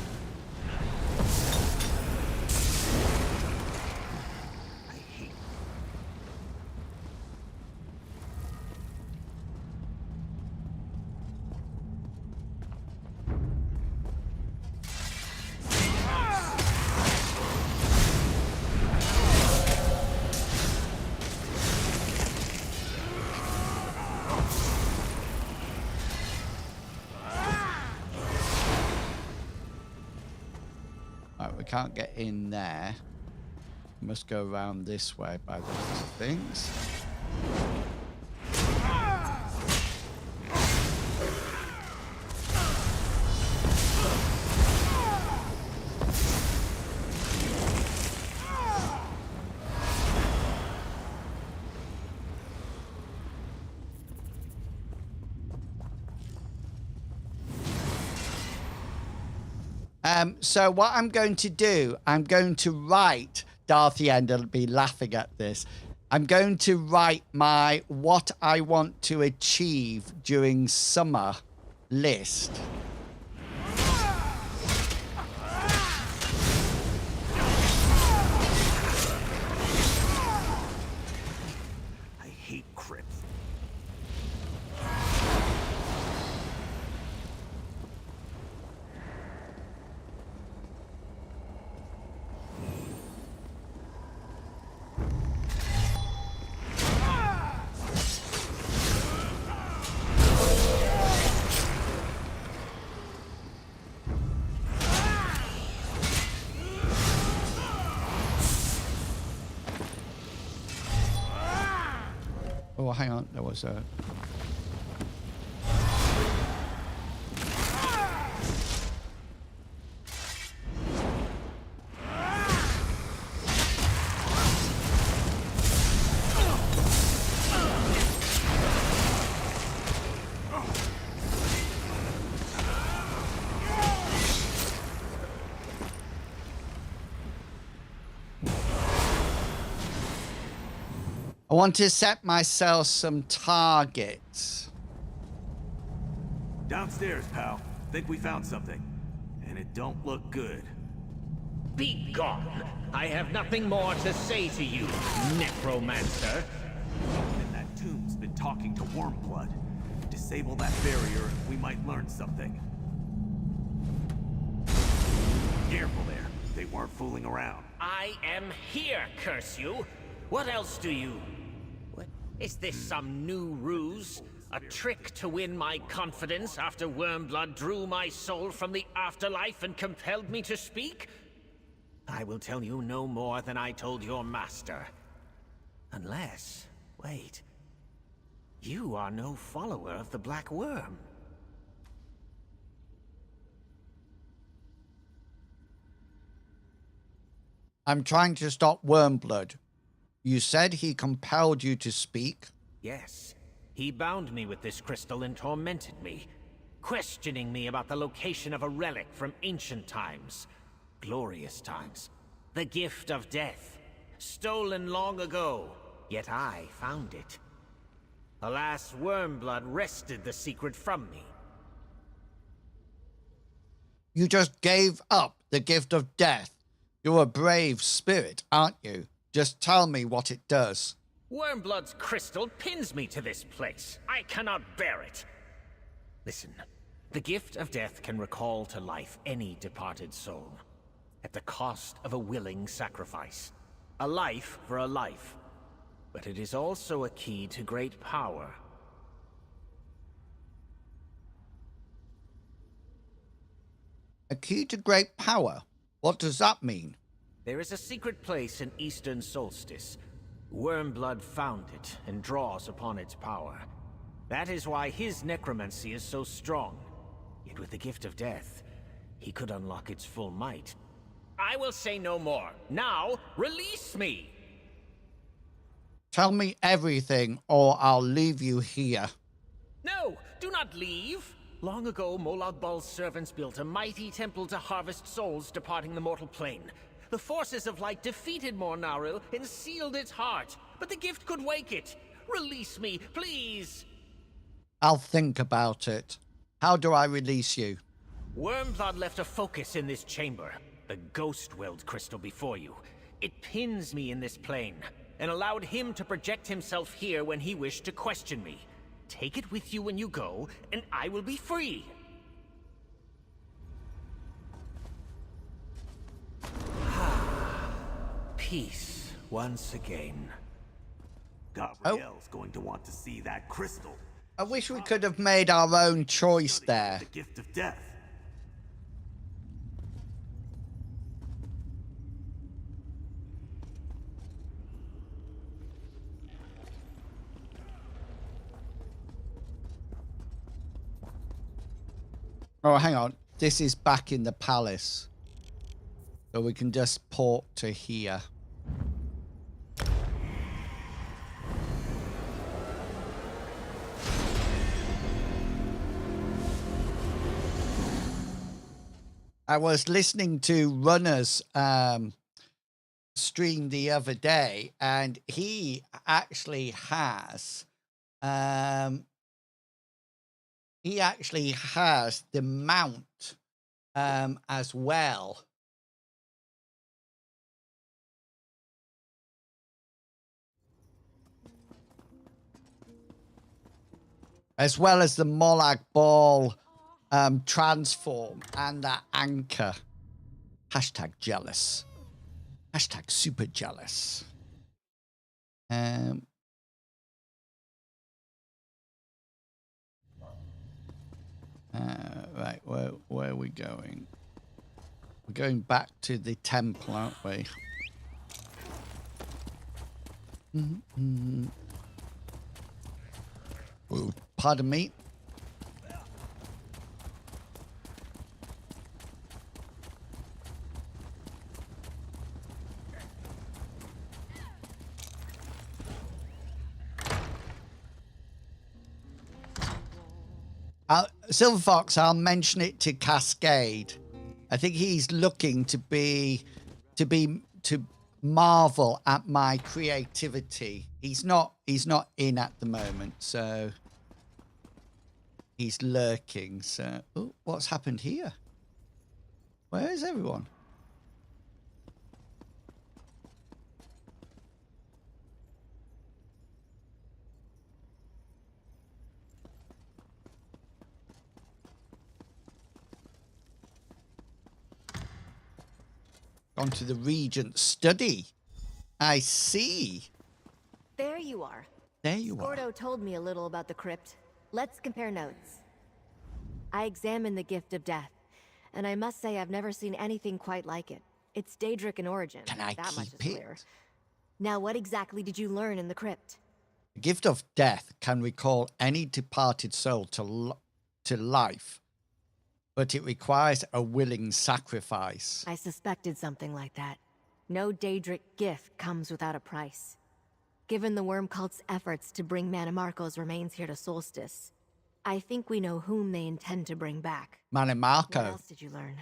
Right, we can't get in there. We must go around this way by the looks of things. So what I'm going to do, I'm going to write, Darthy End will be laughing at this. I'm going to write my what I want to achieve during summer list. I hate crypts. Oh, hang on, there was a... I want to set myself some targets. Downstairs, pal. Think we found something. And it don't look good. Be gone! I have nothing more to say to you, necromancer. And that tomb's been talking to Wormblood. Disable that barrier and we might learn something. Careful there. They weren't fooling around. I am here, curse you! What else do you... What? Is this some new ruse? A trick to win my confidence after Wormblood drew my soul from the afterlife and compelled me to speak? I will tell you no more than I told your master. Unless... wait. You are no follower of the Black Worm. I'm trying to stop Wormblood. You said he compelled you to speak? Yes. He bound me with this crystal and tormented me, questioning me about the location of a relic from ancient times. Glorious times. The gift of death. Stolen long ago, yet I found it. Alas, Wormblood wrested the secret from me. You just gave up the gift of death. You're a brave spirit, aren't you? Just tell me what it does. Wormblood's crystal pins me to this place. I cannot bear it. Listen, the gift of death can recall to life any departed soul, at the cost of a willing sacrifice. A life for a life. But it is also a key to great power. A key to great power? What does that mean? There is a secret place in Eastern Solstice. Wormblood found it and draws upon its power. That is why his necromancy is so strong. Yet with the gift of death, he could unlock its full might. I will say no more. Now, release me! Tell me everything, or I'll leave you here. No, do not leave! Long ago, Molag Bal's servants built a mighty temple to harvest souls departing the mortal plane. The forces of light defeated Mornaru and sealed its heart, but the gift could wake it. Release me, please! I'll think about it. How do I release you? Wormblood left a focus in this chamber. The ghost willed crystal before you. It pins me in this plane, and allowed him to project himself here when he wished to question me. Take it with you when you go, and I will be free. Peace once again. Gabrielle's going to want to see that crystal. I wish we could have made our own choice there. The gift of death. Oh, hang on. This is back in the palace. So we can just port to here. I was listening to Runner's stream the other day, and he actually has the mount as well. As well as the Molag Ball transform and that anchor. Hashtag jealous. Hashtag super jealous. Right, where are we going? We're going back to the temple, aren't we? Oh, pardon me. Silver Fox, I'll mention it to Cascade. I think he's looking to marvel at my creativity. He's not in at the moment, so he's lurking. So, oh, what's happened here? Where is everyone? Gone to the Regent's study. I see. There you are. There you are. Gordo told me a little about the crypt. Let's compare notes. I examined the Gift of Death, and I must say I've never seen anything quite like it. It's Daedric in origin. Can I that much is keep clear. it? Now, what exactly did you learn in the crypt? The Gift of Death can recall any departed soul to life, but it requires a willing sacrifice. I suspected something like that. No Daedric gift comes without a price. Given the Worm Cult's efforts to bring Manimarco's remains here to Solstice, I think we know whom they intend to bring back. Manimarco. What else did you learn?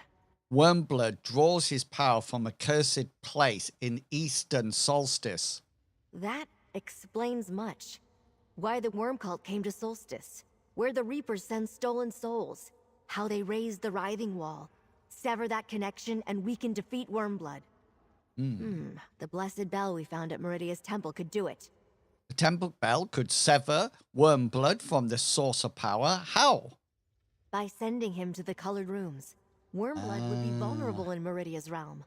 Wormblood draws his power from a cursed place in Eastern Solstice. That explains much. Why the Worm Cult came to Solstice, where the Reapers send stolen souls, how they raise the Writhing Wall, sever that connection, and we can defeat Wormblood. The blessed bell we found at Meridia's temple could do it. The temple bell could sever Wormblood from the source of power. How? By sending him to the colored rooms. Wormblood would be vulnerable in Meridia's realm.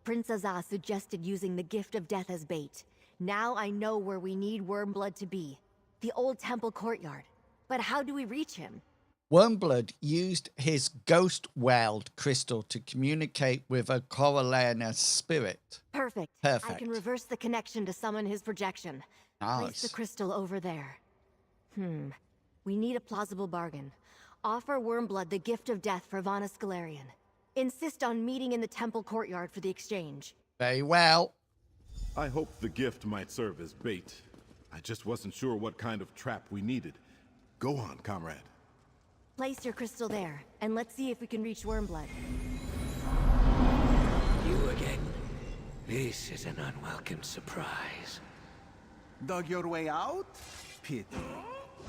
Prince Azaz suggested using the Gift of Death as bait. Now I know where we need Wormblood to be. The old temple courtyard. But how do we reach him? Wormblood used his ghost weld crystal to communicate with a Coriolanus spirit. Perfect. I can reverse the connection to summon his projection. Nice. Place the crystal over there. We need a plausible bargain. Offer Wormblood the Gift of Death for Vana Scalarian. Insist on meeting in the temple courtyard for the exchange. Very well. I hoped the gift might serve as bait. I just wasn't sure what kind of trap we needed. Go on, comrade. Place your crystal there, and let's see if we can reach Wormblood. You again? This is an unwelcome surprise. Dug your way out? Pity.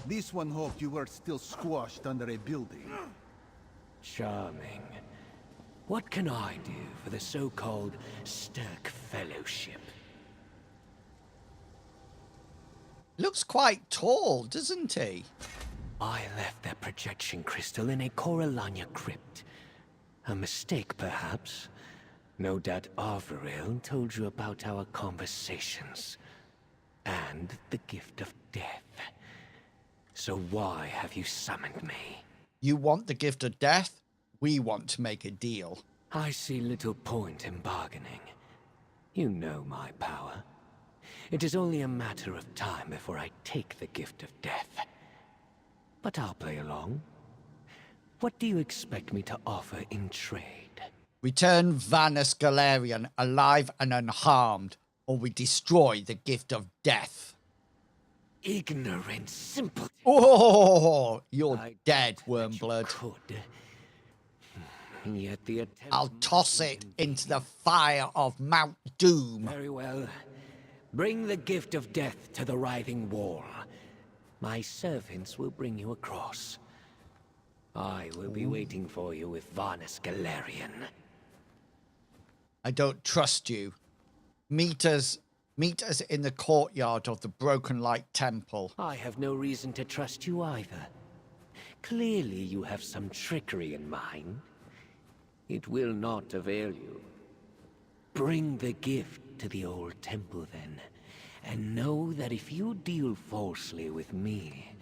This one hoped you were still squashed under a building. Charming. What can I do for the so-called Stirk Fellowship? Looks quite tall, doesn't he? I left that projection crystal in a Coralania crypt. A mistake, perhaps. No doubt Arveril told you about our conversations. And the gift of death. So why have you summoned me? You want the gift of death? We want to make a deal. I see little point in bargaining. You know my power. It is only a matter of time before I take the gift of death. But I'll play along. What do you expect me to offer in trade? Return Vanus Galarian alive and unharmed, or we destroy the gift of death. Ignorant simpleton. Oh, you're dead, Wormblood. Yet the attempt... I'll toss it into the fire of Mount Doom. Very well. Bring the gift of death to the writhing wall. My servants will bring you across. I will be waiting for you with Vanus Galarian. I don't trust you. Meet us in the courtyard of the Broken Light Temple. I have no reason to trust you either. Clearly you have some trickery in mind. It will not avail you. Bring the gift to the old temple then, and know that if you deal falsely with me,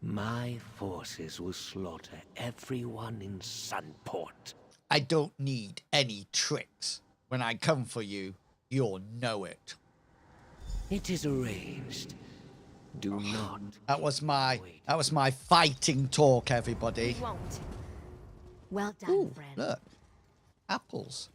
my forces will slaughter everyone in Sunport. I don't need any tricks. When I come for you, you'll know it. It is arranged. Do not. That was my fighting talk, everybody. We won't. Well done, Ooh, friend. look. Apples.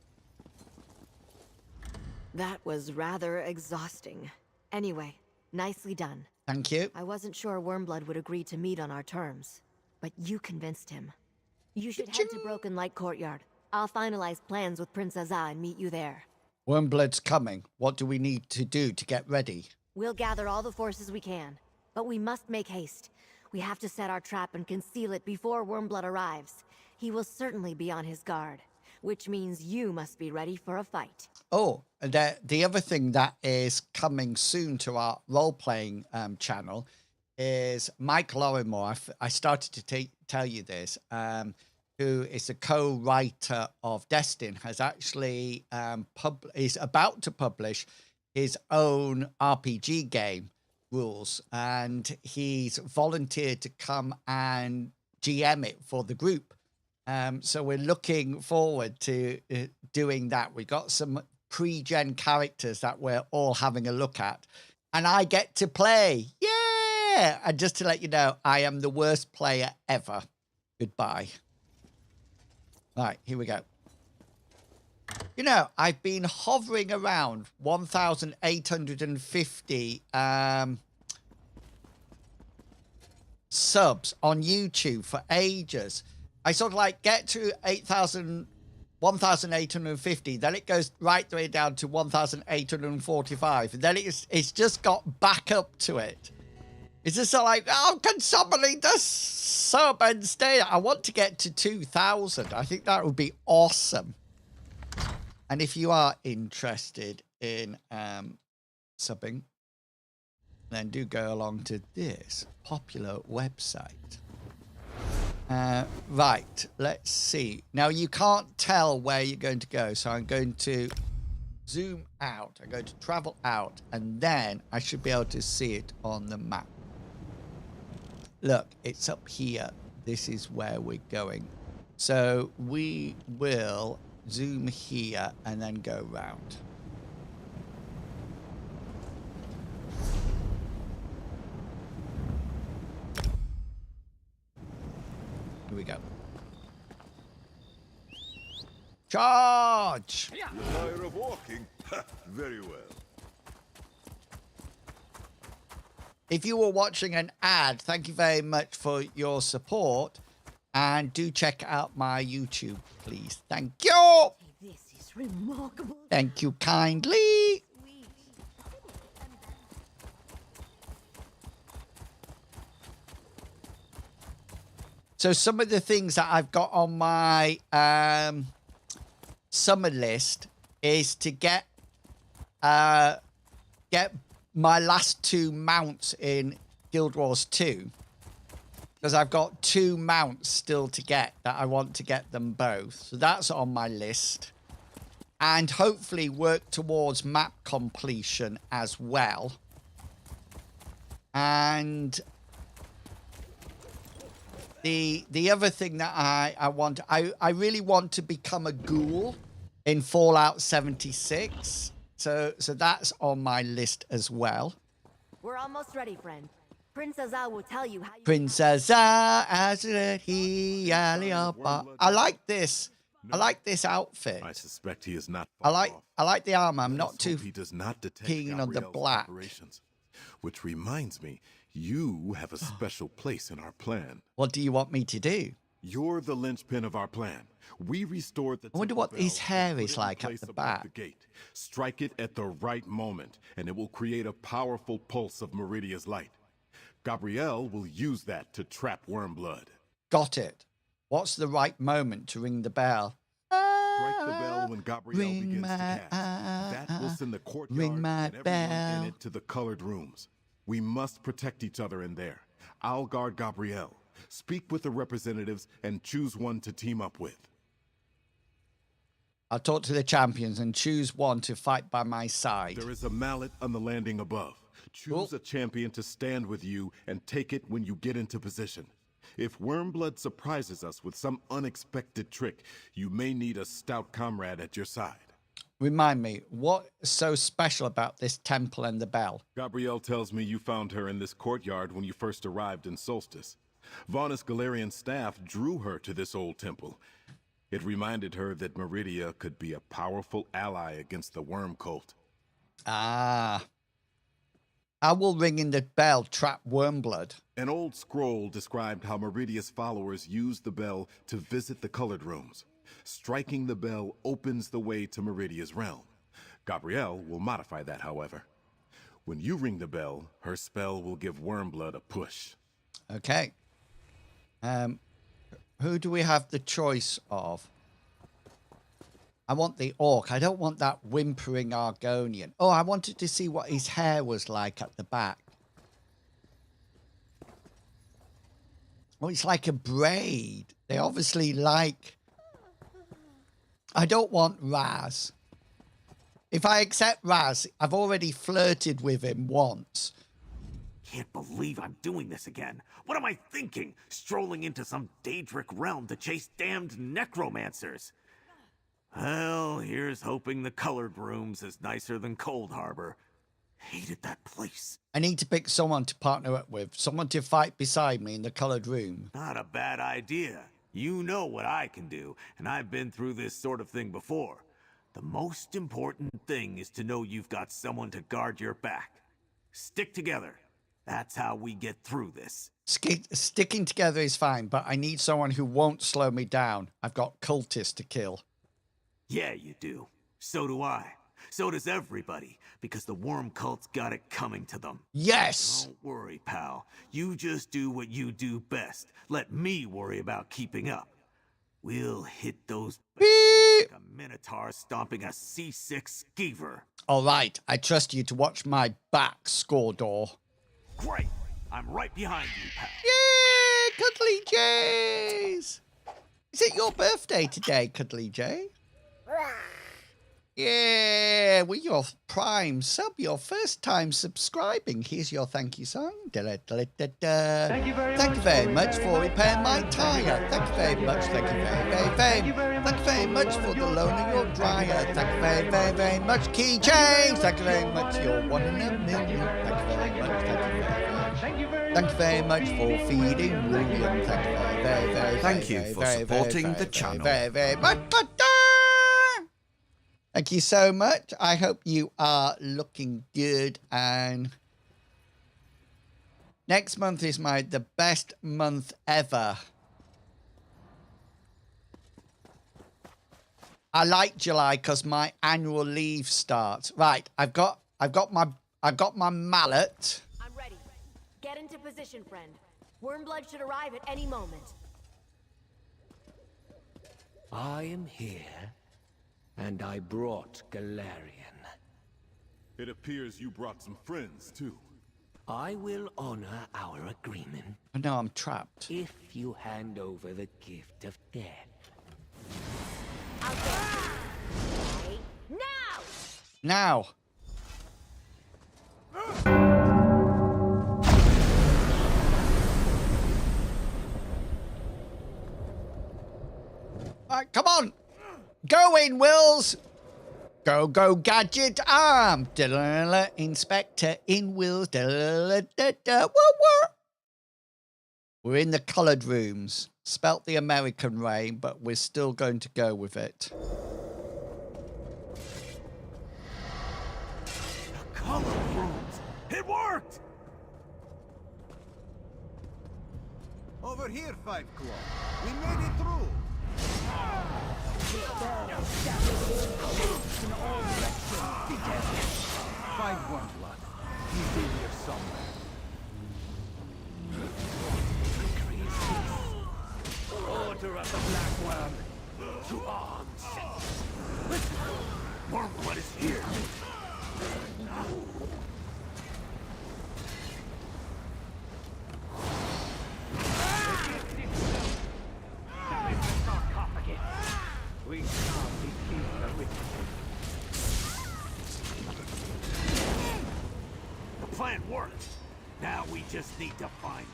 That was rather exhausting. Anyway, nicely done. Thank you. I wasn't sure Wormblood would agree to meet on our terms, but you convinced him. You should head to Broken Light Courtyard. I'll finalize plans with Prince Azza and meet you there. Wormblood's coming. What do we need to do to get ready? We'll gather all the forces we can, but we must make haste. We have to set our trap and conceal it before Wormblood arrives. He will certainly be on his guard, which means you must be ready for a fight. Oh, the other thing that is coming soon to our role-playing channel is Mike Lorimore. I started to tell you this, who is a co-writer of Destin, has actually is about to publish his own RPG game, Rules, and he's volunteered to come and GM it for the group. So we're looking forward to doing that. We've got some pre-gen characters that we're all having a look at, and I get to play. Yeah! And just to let you know, I am the worst player ever. Goodbye. All right, here we go. You know, I've been hovering around 1,850 subs on YouTube for ages. I sort of like get to 1,850, then it goes right the way down to 1,845, and then it's just got back up to it. It's just like, oh, can somebody just sub and stay? I want to get to 2,000. I think that would be awesome. And if you are interested in subbing, then do go along to this popular website. Right, let's see. Now, you can't tell where you're going to go, so I'm going to zoom out. I'm going to travel out, and then I should be able to see it on the map. Look, it's up here. This is where we're going. So we will zoom here and then go round. Here we go. Charge! You're tired of walking? Very well. If you were watching an ad, thank you very much for your support. And do check out my YouTube, please. Thank you! This is remarkable. Thank you kindly. So some of the things that I've got on my summer list is to get my last 2 mounts in Guild Wars 2. Because I've got 2 mounts still to get that I want to get them both. So that's on my list. And hopefully work towards map completion as well. And the other thing that I want, I really want to become a ghoul in Fallout 76. So that's on my list as well. We're almost ready, friend. Princess Al will tell you how you... Princess Al, I like this. I like this outfit. I suspect he is not. I like the armor. I'm not too he does not detect keen on the Gabrielle's black. operations. Which reminds me, you have a special place in our plan. What do you want me to do? You're the linchpin of our plan. We restored the. I wonder what his hair is like at the back. The gate. Strike it at the right moment, and it will create a powerful pulse of Meridia's light. Gabrielle will use that to trap Wormblood. Got it. What's the right moment to ring the bell? Strike the bell when Gabrielle begins to cast. That will send the courtyard and everyone in it to the colored rooms. We must protect each other in there. I'll guard Gabrielle. Speak with the representatives and choose one to team up with. I'll talk to the champions and choose one to fight by my side. There is a mallet on the landing above. Choose a champion to stand with you and take it when you get into position. If Wormblood surprises us with some unexpected trick, you may need a stout comrade at your side. Remind me, what's so special about this temple and the bell? Gabrielle tells me you found her in this courtyard when you first arrived in Solstice. Vaunus Galerian's staff drew her to this old temple. It reminded her that Meridia could be a powerful ally against the Worm Cult. Ah. I will ring in the bell, trap Wormblood. An old scroll described how Meridia's followers used the bell to visit the colored rooms. Striking the bell opens the way to Meridia's realm. Gabrielle will modify that, however. When you ring the bell, her spell will give Wormblood a push. Okay. Who do we have the choice of? I want the orc. I don't want that whimpering Argonian. Oh, I wanted to see what his hair was like at the back. Oh, it's like a braid. They obviously like... I don't want Raz. If I accept Raz, I've already flirted with him once. Can't believe I'm doing this again. What am I thinking? Strolling into some Daedric realm to chase damned necromancers. Well, here's hoping the colored rooms is nicer than Cold Harbor. Hated that place. I need to pick someone to partner up with. Someone to fight beside me in the colored room. Not a bad idea. You know what I can do, and I've been through this sort of thing before. The most important thing is to know you've got someone to guard your back. Stick together. That's how we get through this. Sticking together is fine, but I need someone who won't slow me down. I've got cultists to kill. Yeah, you do. So do I. So does everybody, because the Worm Cult's got it coming to them. Yes! Don't worry, pal. You just do what you do best. Let me worry about keeping up. We'll hit those like a minotaur stomping a C6 skeever. All right, I trust you to watch my back, Skordor. Great! I'm right behind you, pal. Yay, Cuddly Jays! Is it your birthday today, Cuddly Jay? Yeah, well, your prime sub, your first time subscribing. Here's your thank you song. Thank you very much for repairing my tire. Thank you very much. Thank you Thank you very much for the loan of your dryer. Thank you very much. Keychains. Thank you very much. You're 1 in a million. Thank you very much. Thank you very much for feeding William. Thank you for supporting the channel. Very much. Thank you so much. I hope you are looking good. And next month is the best month ever. I like July because my annual leave starts. Right, I've got my mallet. I'm ready. Get into position, friend. Wormblood should arrive at any moment. I am here, and I brought Galarian. It appears you brought some friends, too. I will honor our agreement. Oh, no, I'm trapped. If you hand over the gift of death. Now! Alright, come on! Go in, Wills! Go, go, gadget arm! Da-da-da-da, Inspector in Wills. Da-da-da-da-da. Woo-woo! We're in the coloured rooms. Spelt the American way, but we're still going to go with it. The colored rooms! It worked! Over here, Five Claw. We made it through. Find Wormblood. He's in here somewhere. Order of the Black Worm. To arms. Listen, Wormblood is here. We can't be keeping the witches. The plan worked. Now we just need to find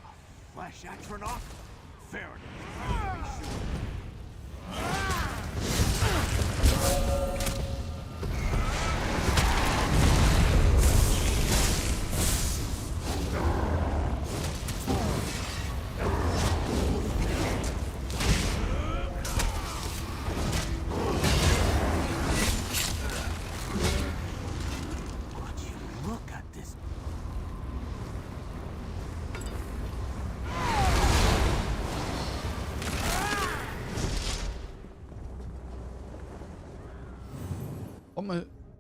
a Flash Atronach? Fair enough, to be sure.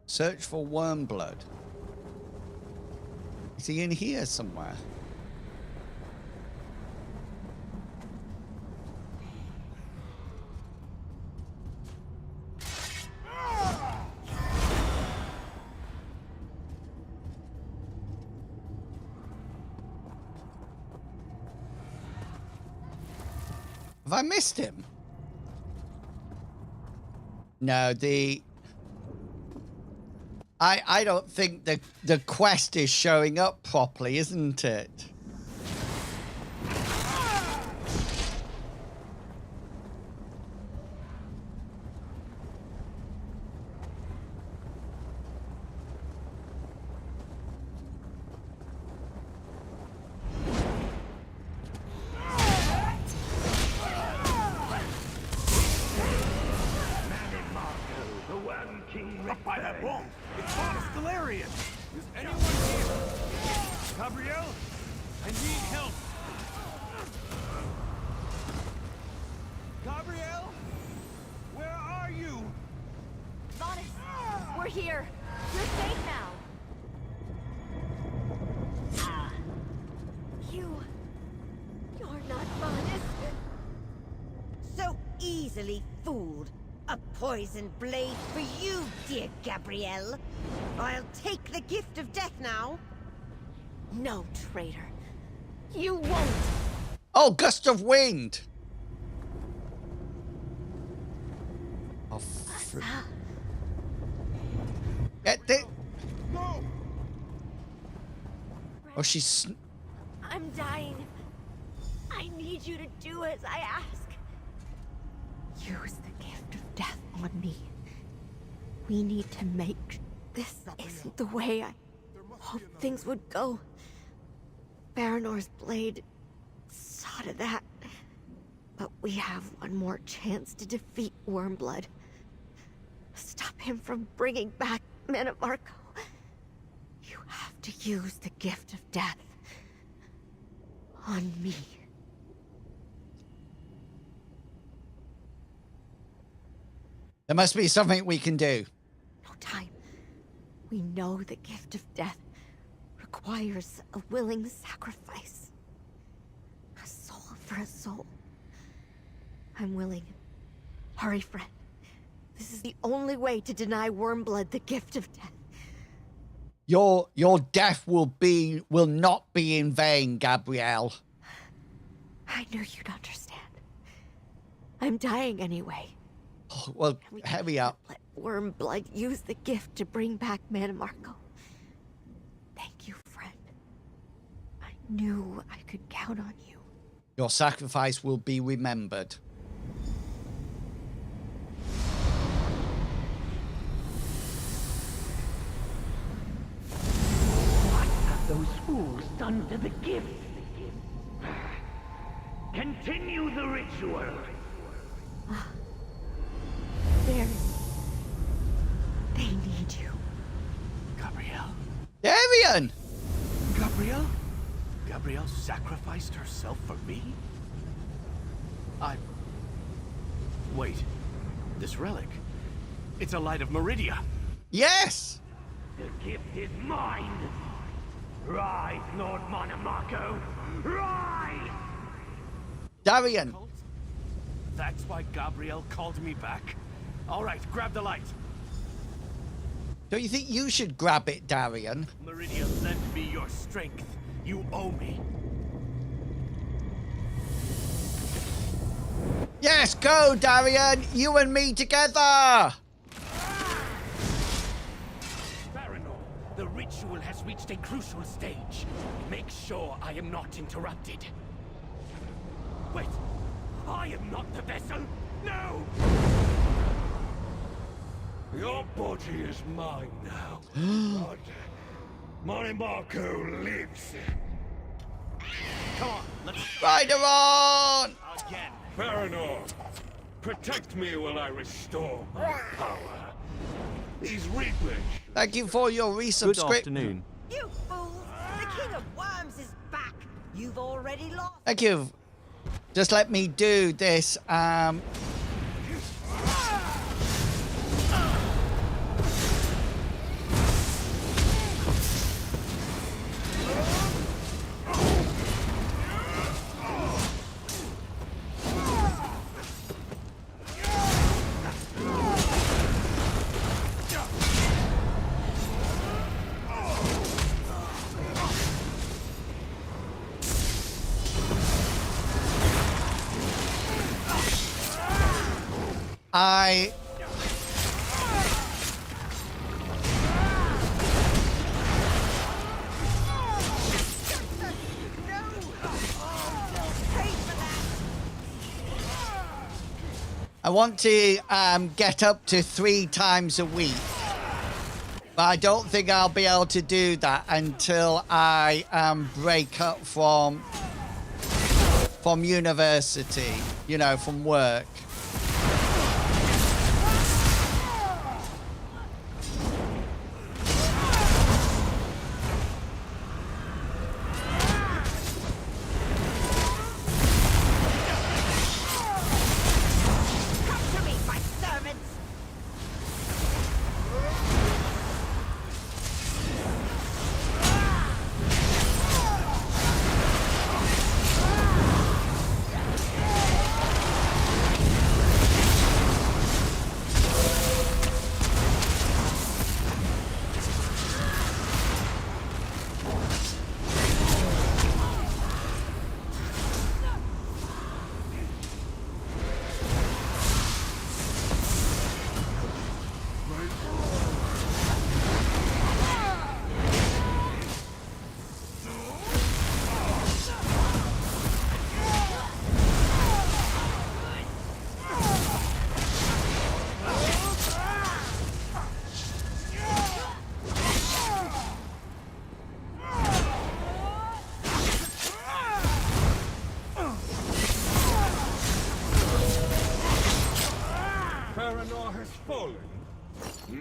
Search for Wormblood. Is he in here somewhere? Have I missed him? No, I don't think the quest is showing up properly, isn't it? Up by that wall! It's Bonus Galarian! Is anyone here? Gabrielle? I need help! Gabrielle? Where are you? Bonus, we're here. You're safe now. You're not Bonus. So easily fooled. A poison blade for you, dear Gabrielle. I'll take the gift of death now. No, traitor. You won't. Oh, gust of wind. Oh, get it. No. Oh, she's. I'm dying. I need you to do as I ask. Use the gift of death on me. We need to make this isn't the way I hoped things would go. Baranor's blade saw to that. But we have one more chance to defeat Wormblood. Stop him from bringing back Mannimarco. You have to use the gift of death on me. There must be something we can do. No time. We know the gift of death requires a willing sacrifice. A soul for a soul. I'm willing. Hurry, friend. This is the only way to deny Wormblood the gift of death. Your death will not be in vain, Gabrielle. I knew you'd understand. I'm dying anyway. Oh, well, hurry up. Let Wormblood use the gift to bring back Mannimarco. Thank you, friend. I knew I could count on you. Your sacrifice will be remembered. What have those fools done to the gift? Continue the ritual. They need you. Gabrielle? Darian! Gabrielle? Gabrielle sacrificed herself for me? Wait. This relic. It's a light of Meridia. Yes! The gift is mine. Rise, Lord Mannimarco. Rise! Darian! That's why Gabrielle called me back. All right, grab the light. Don't you think you should grab it, Darian? Meridia lent me your strength. You owe me. Yes, go, Darian! You and me together! Baranor, the ritual has reached a crucial stage. Make sure I am not interrupted. Wait, I am not the vessel. No! Your body is mine now. But Mannimarco lives. Come on, let's ride her on! Again. Baranor, protect me while I restore my power. These Reapers. Thank you for your resubscription. Good afternoon. You fools! The King of Worms is back. You've already lost. Thank you. Just let me do this. I want to get up to 3 times a week, but I don't think I'll be able to do that until I break up from university, you know, from work.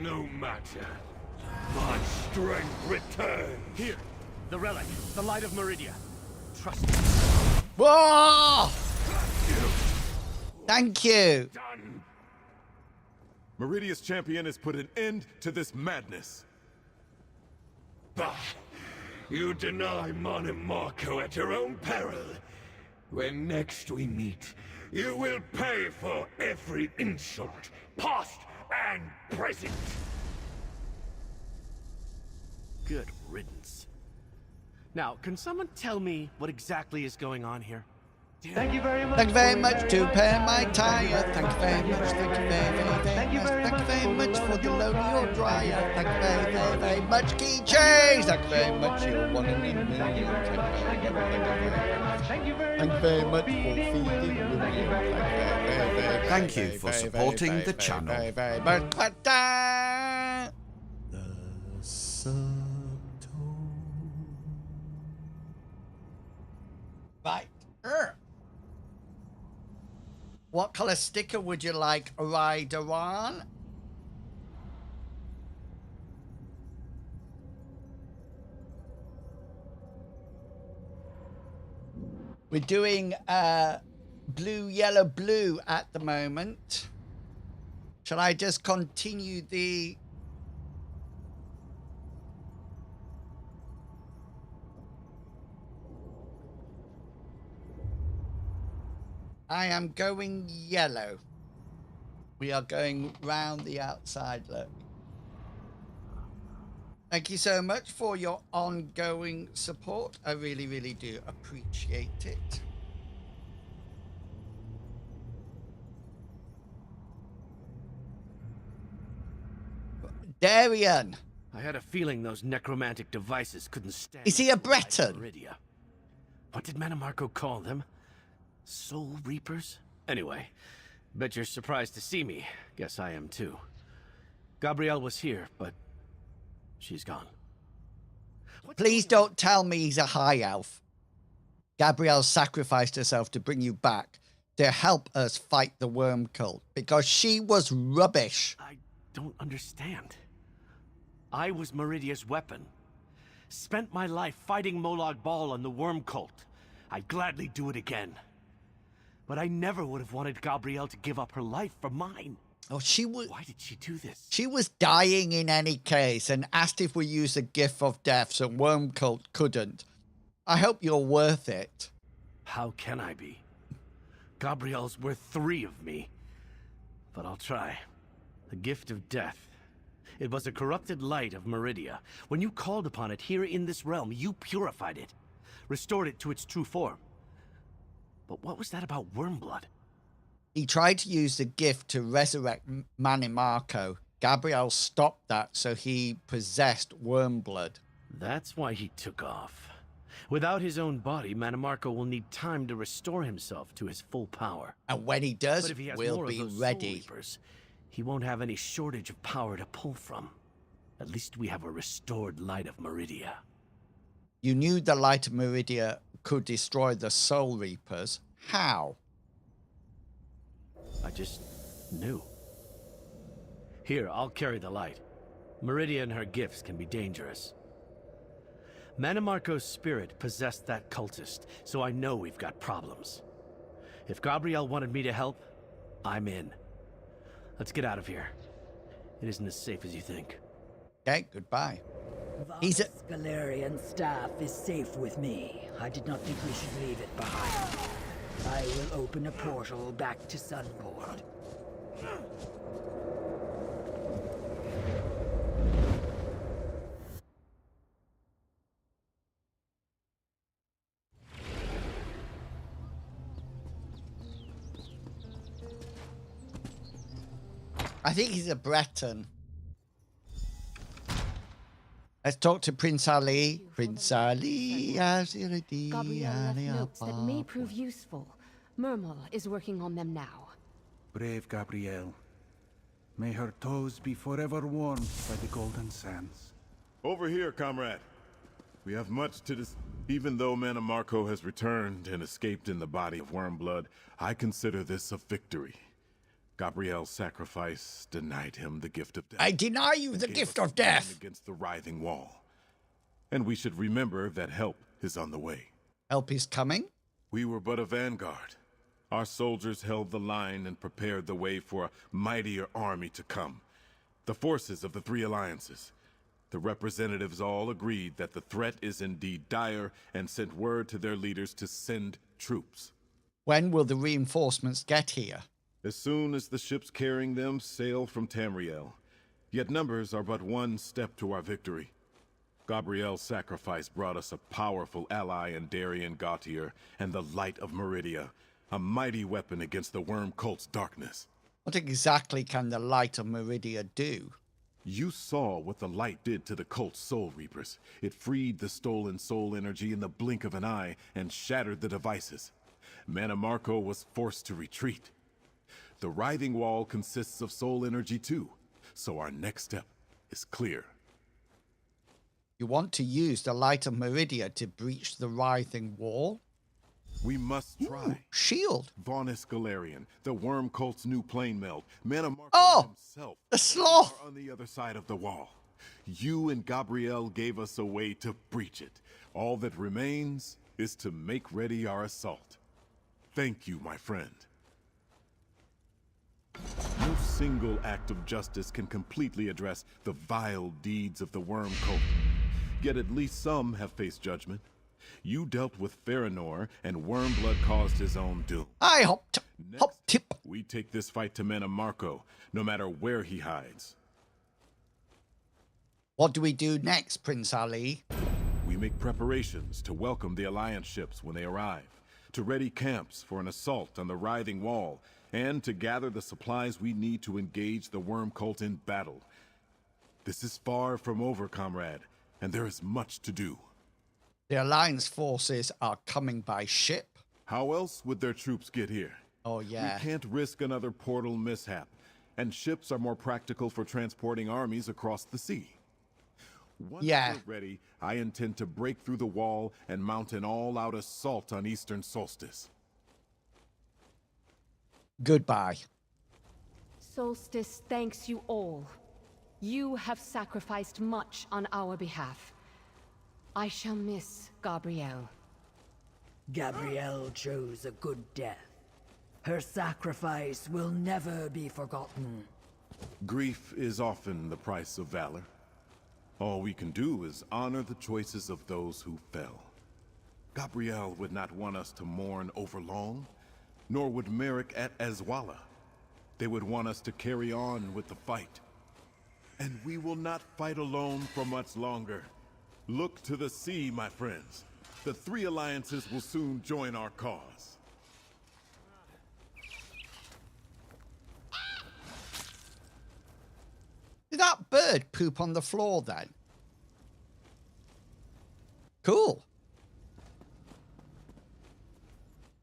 No matter. My strength returns. Here, the relic, the light of Meridia. Trust me. Whoa! Thank you. Done. Meridia's champion has put an end to this madness. Bah! You deny Mannimarco at your own peril. When next we meet, You will pay for every insult, past and present. Good riddance. Now, can someone tell me what exactly is going on here? Thank you very much. Thank you very much to repair my tire. Thank you very much. Thank you very much. Thank you very much for the load of your dryer. Thank you very much, keychains. Thank you very much. You're one in a million. Thank you very much for feeding the million. Thank you for supporting the channel. Very much. Right. What color sticker would you like, Ryder on? We're doing blue, yellow, blue at the moment. Shall I just continue the... I am going yellow. We are going round the outside look. Thank you so much for your ongoing support. I really, really do appreciate it. Darian. I had a feeling those necromantic devices couldn't stand. Is he a Breton? Meridia. What did Mannimarco call them? Soul Reapers? Anyway, bet you're surprised to see me. Guess I am too. Gabrielle was here, but she's gone. Please don't tell me he's a high elf. Gabrielle sacrificed herself to bring you back, to help us fight the worm cult, because she was rubbish. I don't understand. I was Meridia's weapon. Spent my life fighting Molag Bal and the worm cult. I'd gladly do it again. But I never would have wanted Gabrielle to give up her life for mine. Oh, she was... Why did she do this? She was dying in any case and asked if we use the gift of death, so Worm Cult couldn't. I hope you're worth it. How can I be? Gabrielle's worth 3 of me. But I'll try. The gift of death. It was a corrupted light of Meridia. When you called upon it here in this realm, you purified it. Restored it to its true form. But what was that about Wormblood? He tried to use the gift to resurrect Mannimarco. Gabrielle stopped that, so he possessed Wormblood. That's why he took off. Without his own body, Mannimarco will need time to restore himself to his full power. And when he does, but if he has we'll more be of those ready. Soul Reapers, he won't have any shortage of power to pull from. At least we have a restored light of Meridia. You knew the light of Meridia could destroy the Soul Reapers. How? I just knew. Here, I'll carry the light. Meridia and her gifts can be dangerous. Mannimarco's spirit possessed that cultist, so I know we've got problems. If Gabrielle wanted me to help, I'm in. Let's get out of here. It isn't as safe as you think. Okay, goodbye. He's a Galarian staff is safe with me. I did not think we should leave it behind. I will open a portal back to Sunport. I think he's a Breton. Let's talk to Prince Ali. Prince Ali, Gabrielle left notes that may prove useful. Murmel is working on them now. Brave Gabrielle. May her toes be forever warmed by the golden sands. Over here, comrade. We have much to dis... Even though Mannimarco has returned and escaped in the body of Wormblood, I consider this a victory. Gabrielle's sacrifice denied him the gift of death. I deny you the gift of death! Against the writhing wall. And we should remember that help is on the way. Help is coming? We were but a vanguard. Our soldiers held the line and prepared the way for a mightier army to come. The forces of the 3 alliances. The representatives all agreed that the threat is indeed dire and sent word to their leaders to send troops. When will the reinforcements get here? As soon as the ships carrying them sail from Tamriel. Yet numbers are but one step to our victory. Gabriel's sacrifice brought us a powerful ally in Darien Gautier and the Light of Meridia, a mighty weapon against the Worm Cult's darkness. What exactly can the Light of Meridia do? You saw what the light did to the cult's soul reapers. It freed the stolen soul energy in the blink of an eye and shattered the devices. Mannimarco was forced to retreat. The writhing wall consists of soul energy too, so our next step is clear. You want to use the Light of Meridia to breach the writhing wall? We must try. Ooh, shield. Vonis Galarian, the Worm Cult's new plane meld. Mannimarco himself. The sloth are on the other side of the wall. You and Gabrielle gave us a way to breach it. All that remains is to make ready our assault. Thank you, my friend. No single act of justice can completely address the vile deeds of the Worm Cult. Yet at least some have faced judgment. You dealt with Farinor, and Wormblood caused his own doom. Hop-tip. We take this fight to Mannimarco, no matter where he hides. What do we do next, Prince Ali? We make preparations to welcome the Alliance ships when they arrive, to ready camps for an assault on the writhing wall, and to gather the supplies we need to engage the Worm Cult in battle. This is far from over, comrade, and there is much to do. The Alliance forces are coming by ship. How else would their troops get here? Oh, yeah. We can't risk another portal mishap, and ships are more practical for transporting armies across the sea. Once we're ready, I intend to break through the wall and mount an all-out assault on Eastern Solstice. Goodbye. Solstice thanks you all. You have sacrificed much on our behalf. I shall miss Gabrielle. Gabrielle chose a good death. Her sacrifice will never be forgotten. Grief is often the price of valor. All we can do is honor the choices of those who fell. Gabrielle would not want us to mourn over long, nor would Merrick at Azwala. They would want us to carry on with the fight. And we will not fight alone for much longer. Look to the sea, my friends. The three alliances will soon join our cause. Did that bird poop on the floor then? Cool.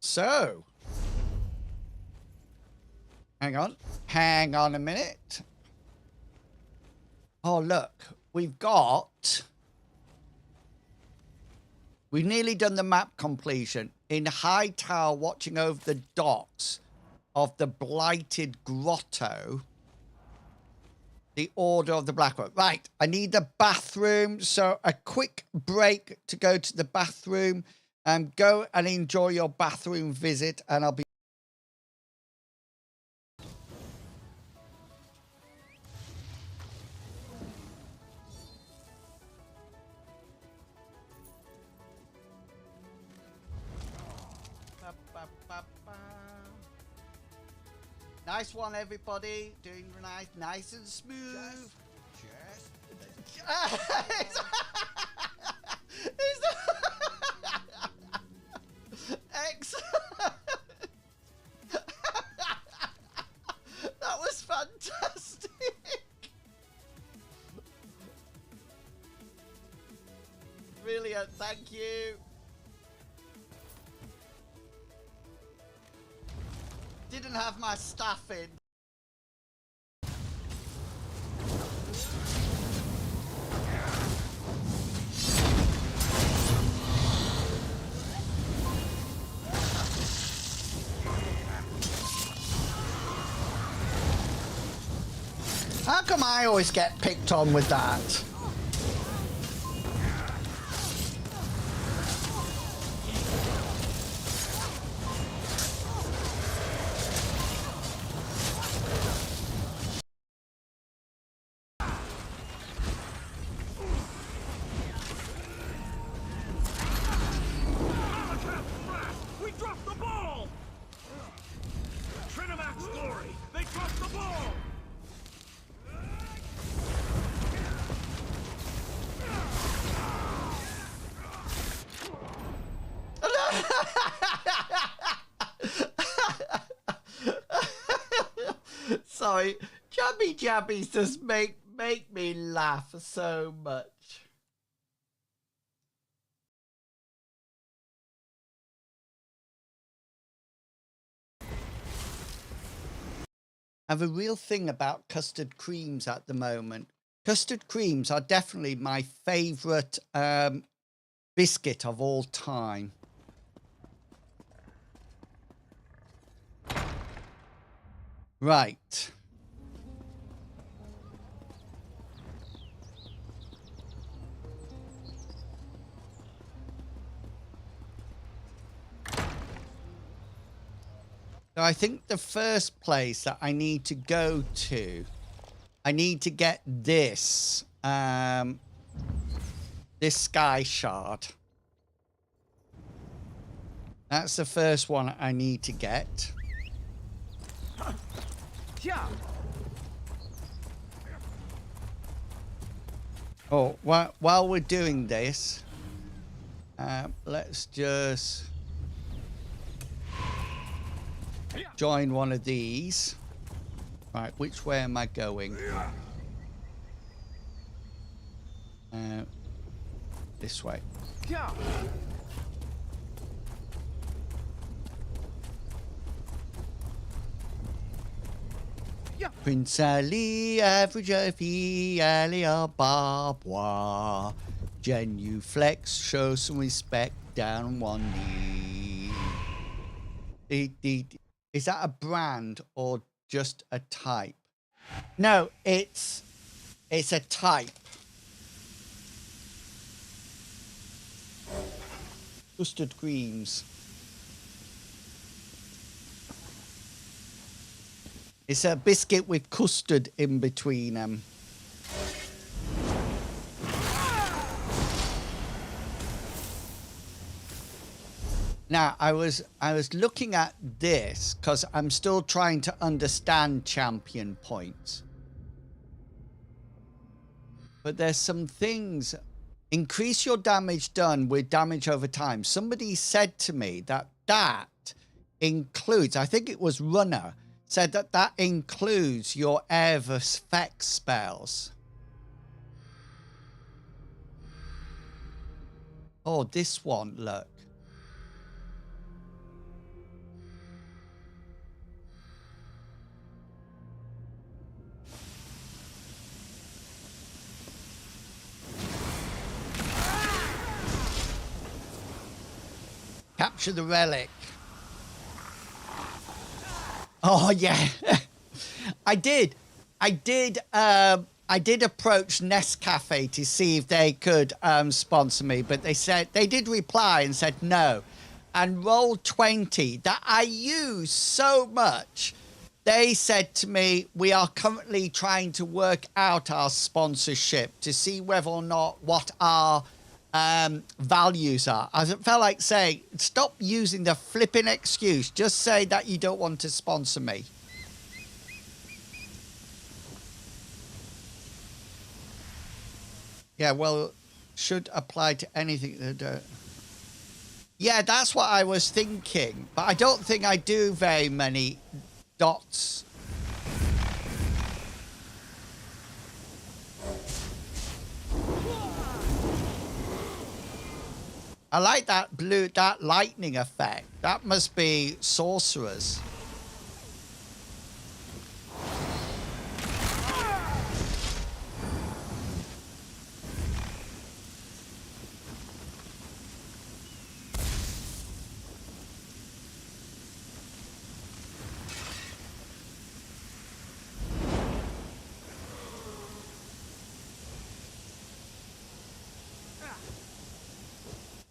So, hang on a minute. Oh, look, we've nearly done the map completion in High Tower, watching over the docks of the Blighted Grotto. The Order of the Blackwood. Right, I need the bathroom, so a quick break to go to the bathroom. Go and enjoy your bathroom visit, and I'll be... Nice one, everybody. Doing nice and smooth. Excellent. That was fantastic. Brilliant. Thank you. Didn't have my staff in. How come I always get picked on with that? sorry. Jabby Jabbies just make me laugh so much. I have a real thing about custard creams at the moment. Custard creams are definitely my favourite biscuit of all time. Right. So I think the first place that I need to go to, I need to get this, this sky shard. That's the first one I need to get. Oh, while we're doing this, let's just join one of these. Right, which way am I going? This way. Prince Ali, average Ali, Barbois. Genuflex, show some respect, down one knee. Is that a brand or just a type? No, it's a type. Custard creams. It's a biscuit with custard in between them. Now, I was looking at this because I'm still trying to understand champion points. But there's some things. Increase your damage done with damage over time. Somebody said to me that includes, I think it was Runner, said that includes your Air Effect spells. Oh, this one, look. Capture the relic. Oh yeah, I did approach Nescafe to see if they could sponsor me, but they did reply and said no. And Roll20 that I use so much, they said to me, we are currently trying to work out our sponsorship to see whether or not what our values are. I felt like saying, stop using the flipping excuse. Just say that you don't want to sponsor me. Yeah, well, should apply to anything that yeah, that's what I was thinking, but I don't think I do very many dots. I like that lightning effect. That must be sorcerers.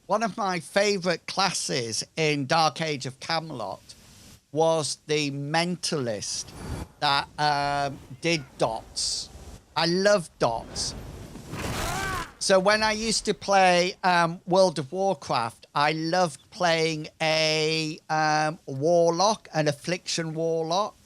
One of my favorite classes in Dark Age of Camelot was the Mentalist that did dots. I love dots. So when I used to play World of Warcraft, I loved playing a warlock, an affliction warlock.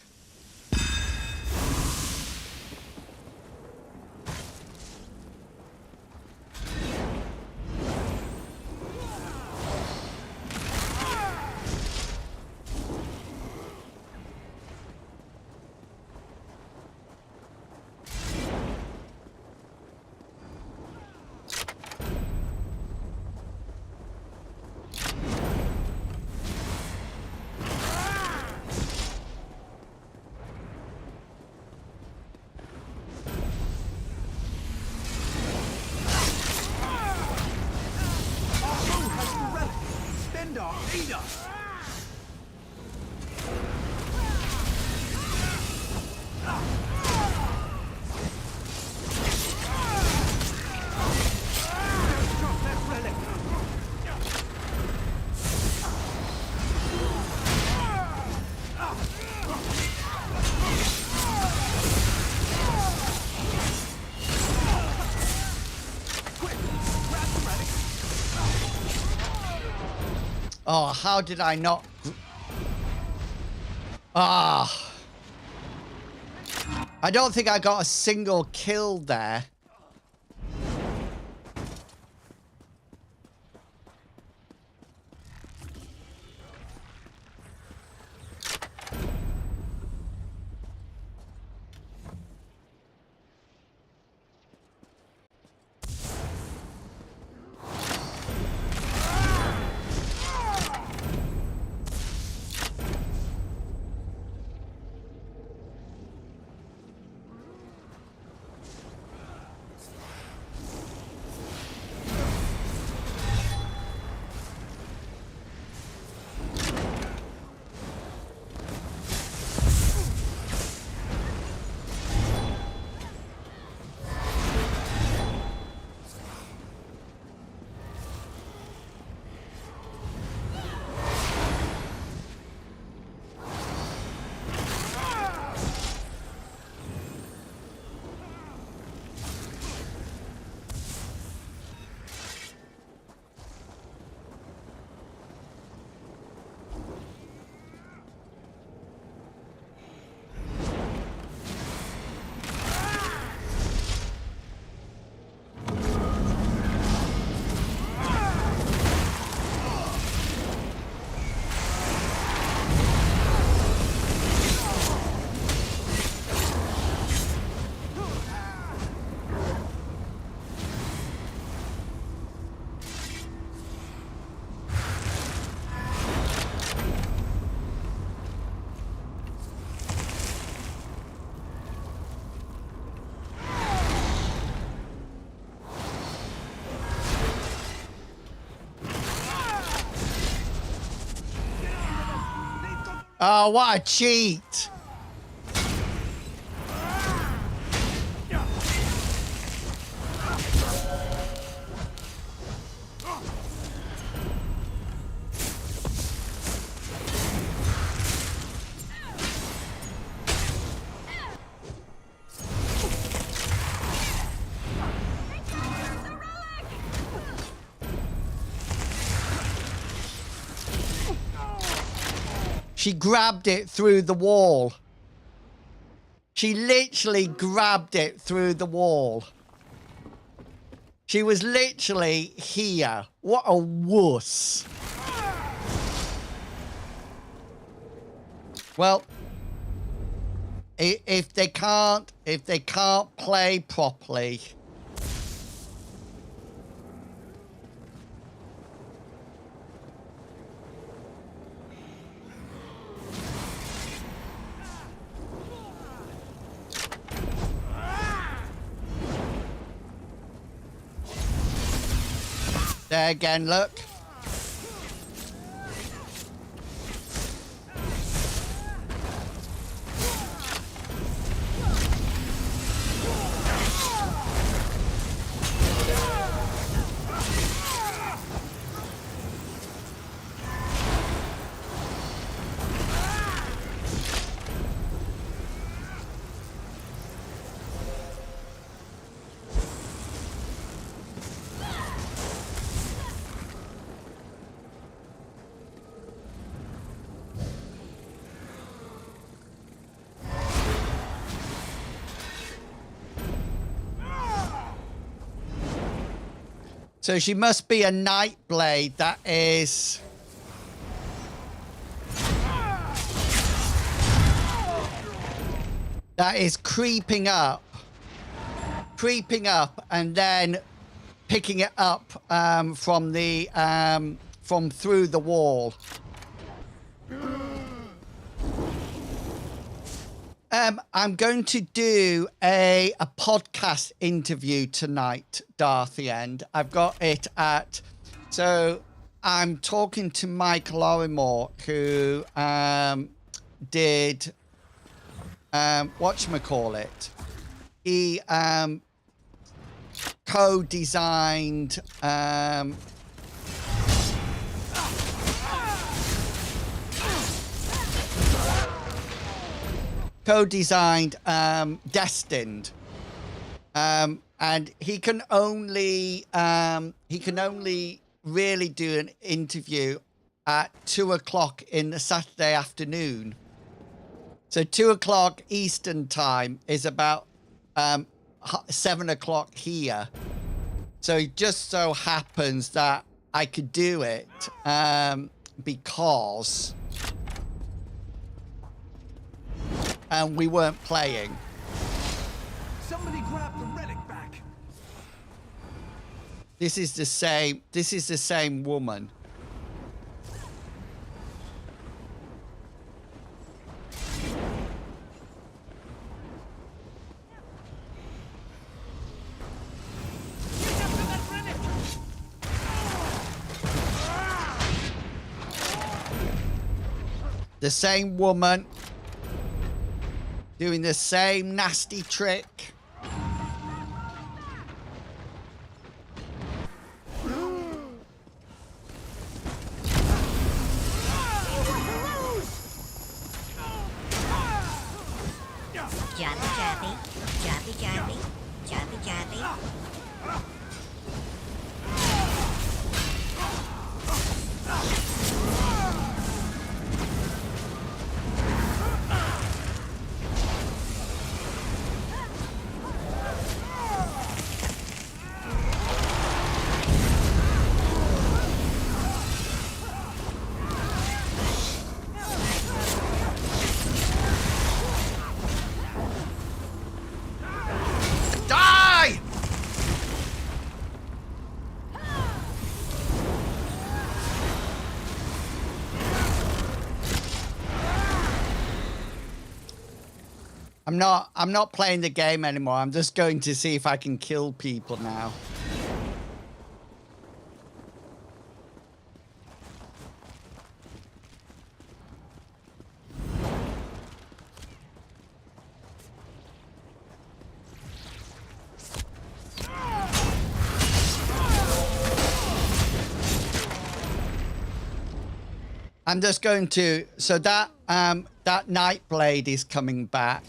Oh, how did I not? Ah. I don't think I got a single kill there. Oh, what a cheat! She grabbed it through the wall. She literally grabbed it through the wall. She was literally here. What a wuss. Well, if they can't play properly, there again, look. So she must be a Nightblade that is... that is creeping up and then picking it up from the from through the wall. I'm going to do a podcast interview tonight, Darthy End. I've got it at... So I'm talking to Mike Lorrimore, who did... whatchamacallit? He co-designed... co-designed Destined, and he can only really do an interview at 2 o'clock in the Saturday afternoon. So 2 o'clock Eastern time is about 7 o'clock here. So it just so happens that I could do it because we weren't playing. Somebody grab the relic back. This is the same woman. The same woman doing the same nasty trick. Jabby, jabby, jabby, jabby, jabby, jabby. I'm not playing the game anymore. I'm just going to see if I can kill people now. I'm just going to, so that Nightblade is coming back.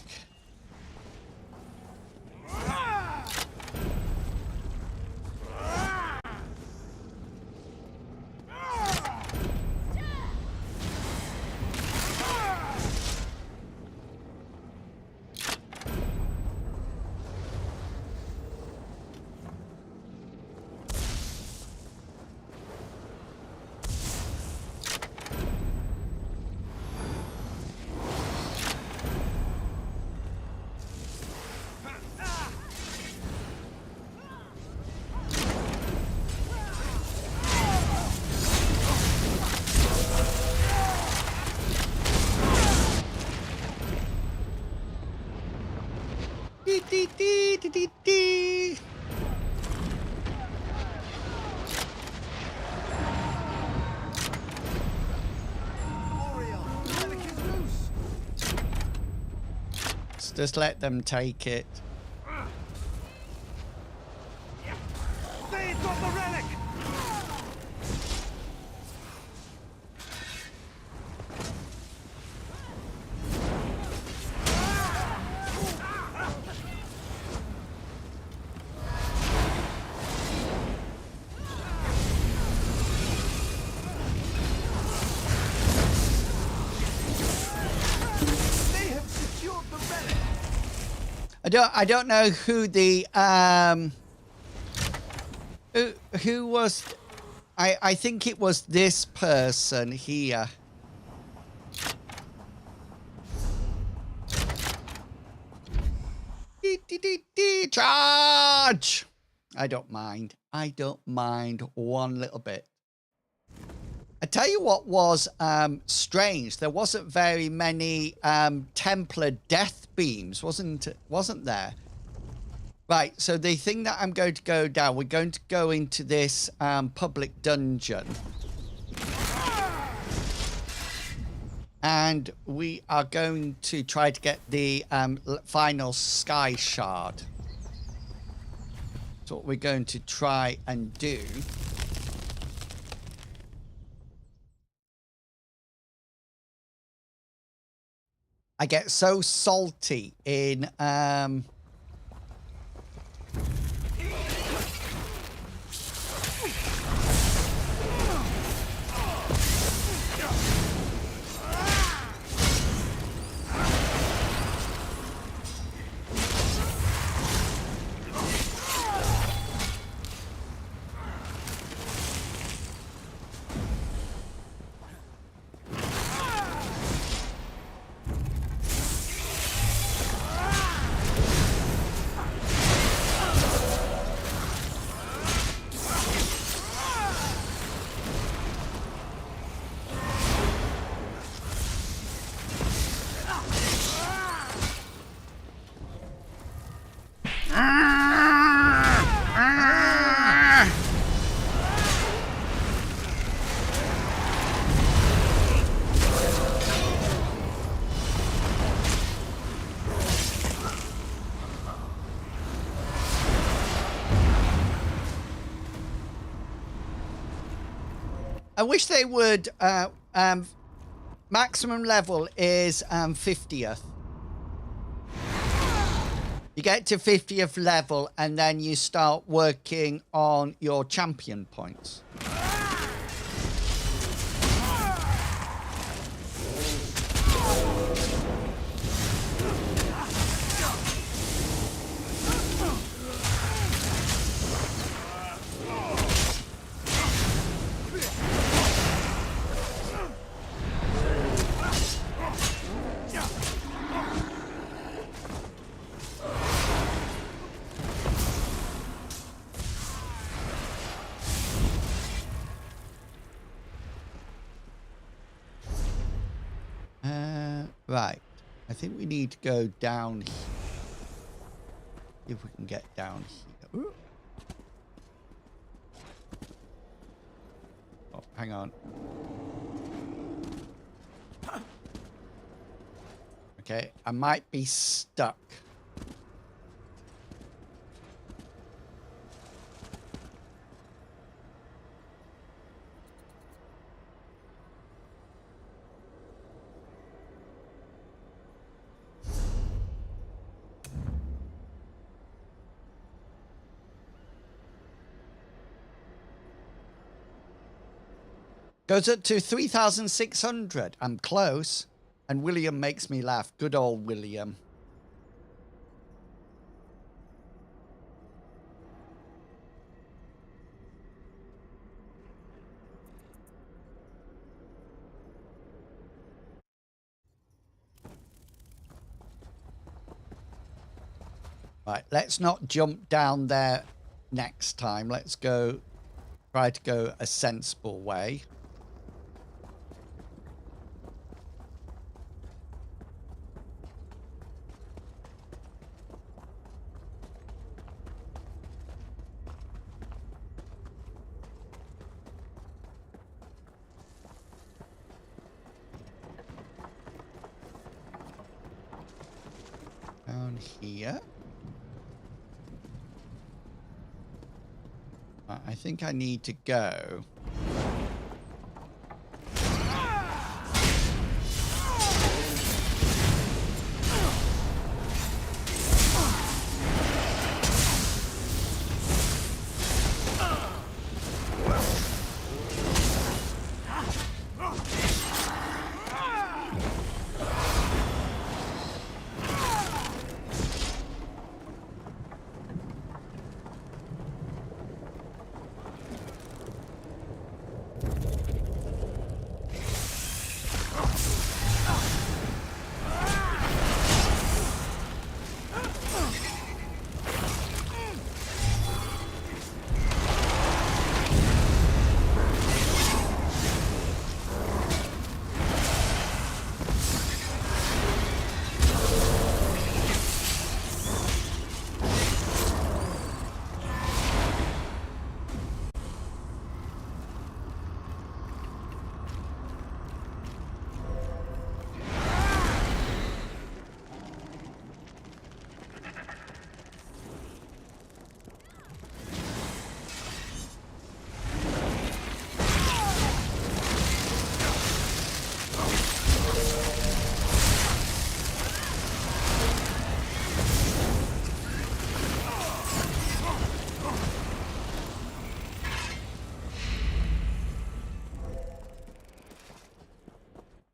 Just let them take it. They got the relic! I don't know who the who was. I think it was this person here. Charge! I don't mind. I don't mind one little bit. I tell you what was strange. There wasn't very many Templar death beams, wasn't there? Right, so the thing that I'm going to go down, we're going to go into this public dungeon. And we are going to try to get the final Sky Shard. That's what we're going to try and do. I get so salty in I wish they would. Maximum level is 50th. You get to 50th level and then you start working on your champion points. Right, I think we need to go down here. If we can get down here. Ooh. Oh, hang on. Okay, I might be stuck. Goes up to 3,600. I'm close. And William makes me laugh. Good old William. Right, let's not jump down there next time. Let's go, try to go a sensible way. Down here. I think I need to go.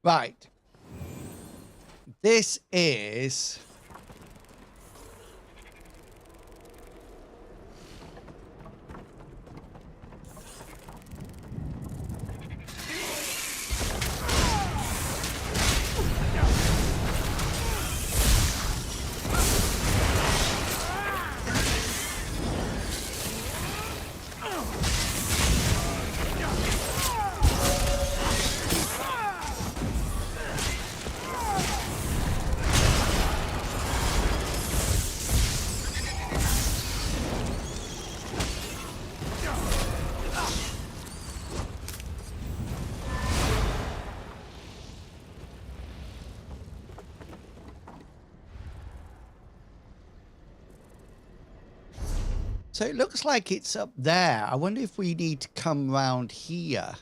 Right. This is... So it looks like it's up there. I wonder if we need to come round here.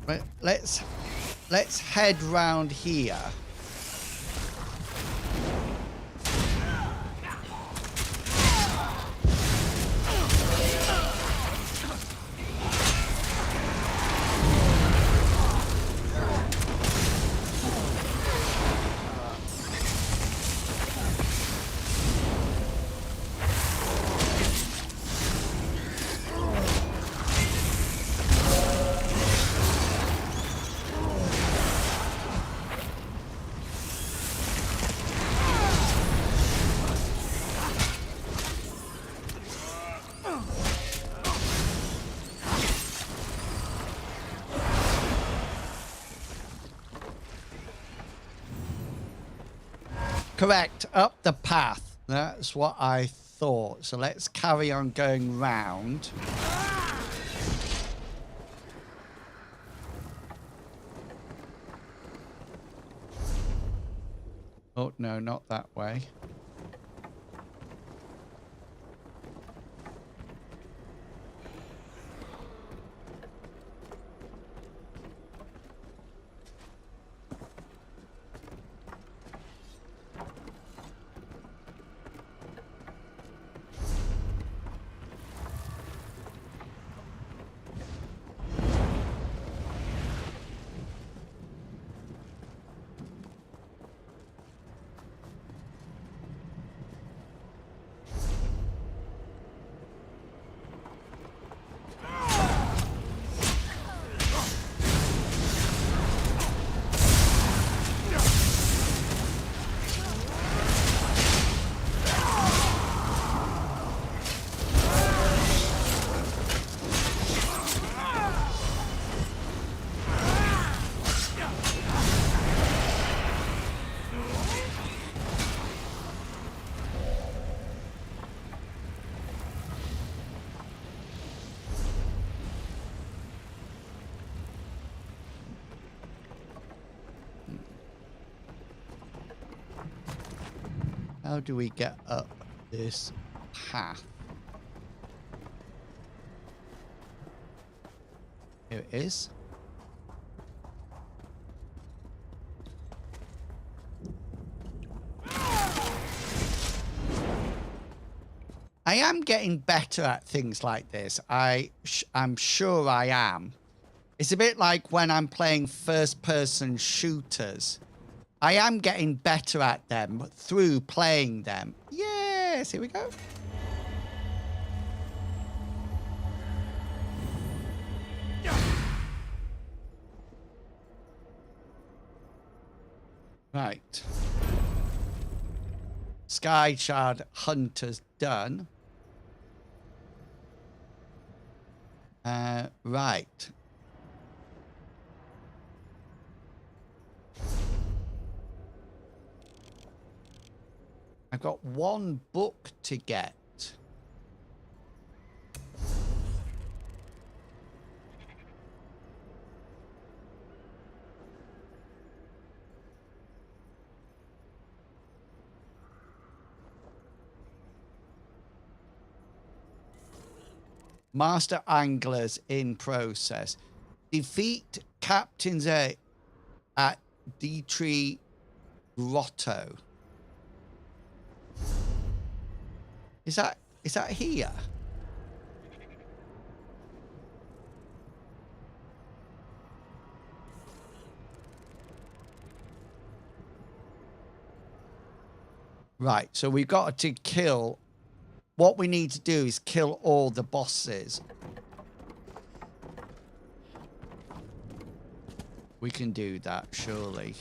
But let's head round here. Correct, up the path. That's what I thought. So let's carry on going round. Oh, no, not that way. How do we get up this path? Here it is. I am getting better at things like this. I'm sure I am. It's a bit like when I'm playing first-person shooters. I am getting better at them through playing them. Yes, here we go. Right. Sky Shard Hunter's done. Right. I've got one book to get. Master Anglers in process. Defeat Captains at Dietrich Grotto. Is that here? Right, so we've got to kill. What we need to do is kill all the bosses. We can do that, surely.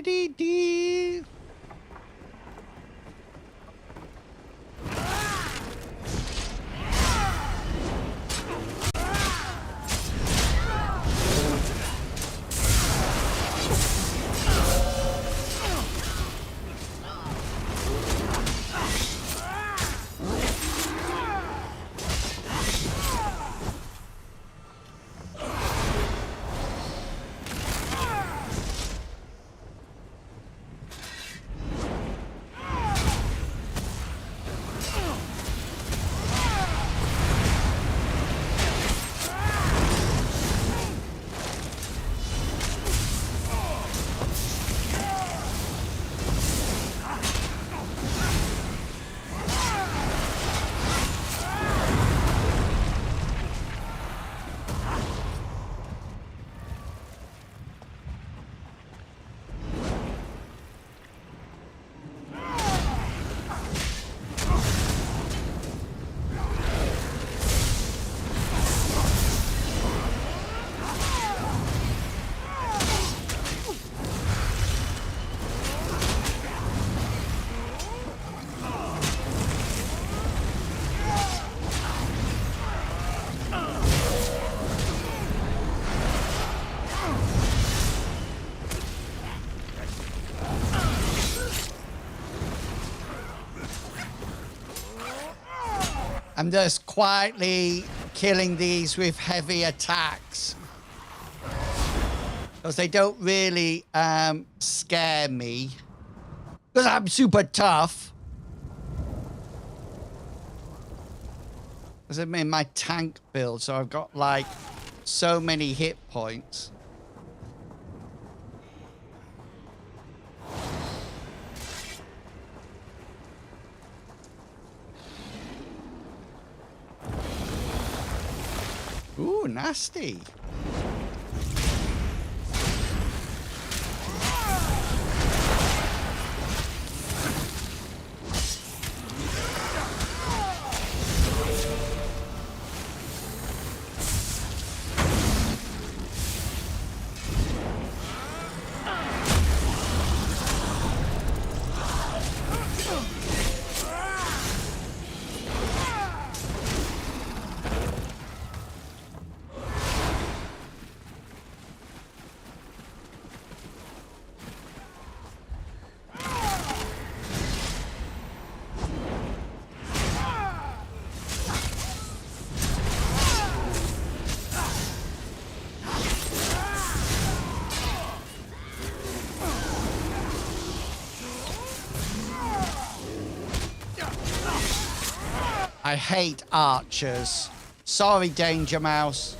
dee. I'm just quietly killing these with heavy attacks. Because they don't really scare me. Because I'm super tough. Because I'm in my tank build, so I've got like so many hit points. Ooh, nasty. I hate archers. Sorry, Danger Mouse.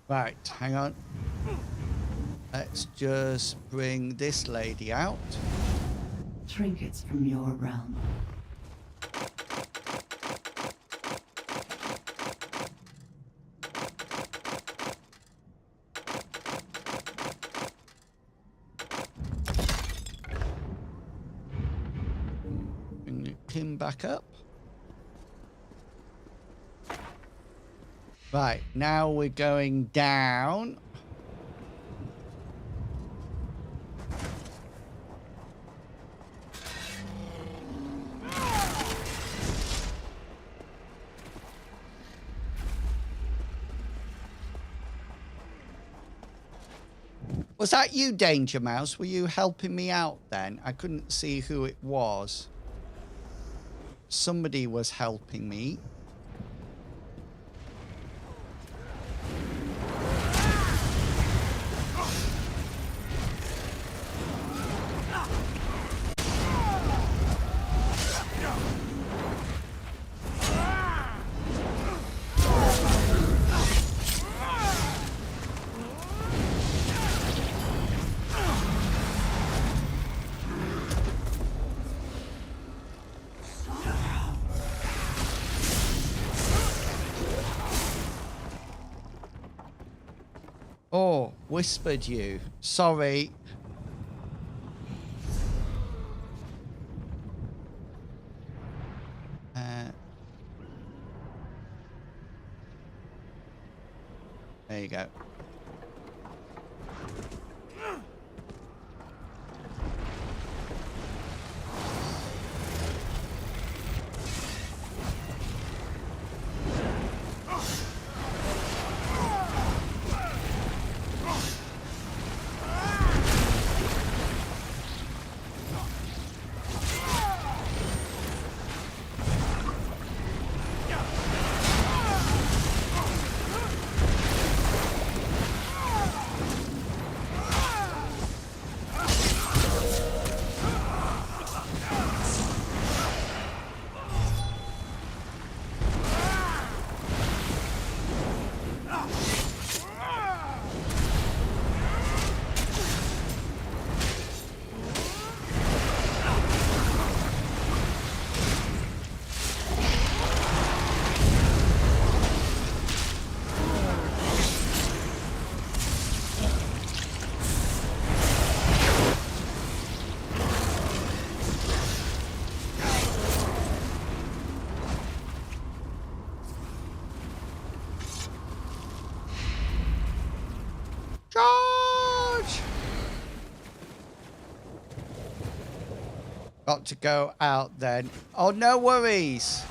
Right, hang on. Let's just bring this lady out. Trinkets from your realm. Bring him back up. Right, now we're going down. Was that you, Danger Mouse? Were you helping me out then? I couldn't see who it was. Somebody was helping me. Oh, whispered you. Sorry. There you go. Charge! Got to go out then. Oh, no worries.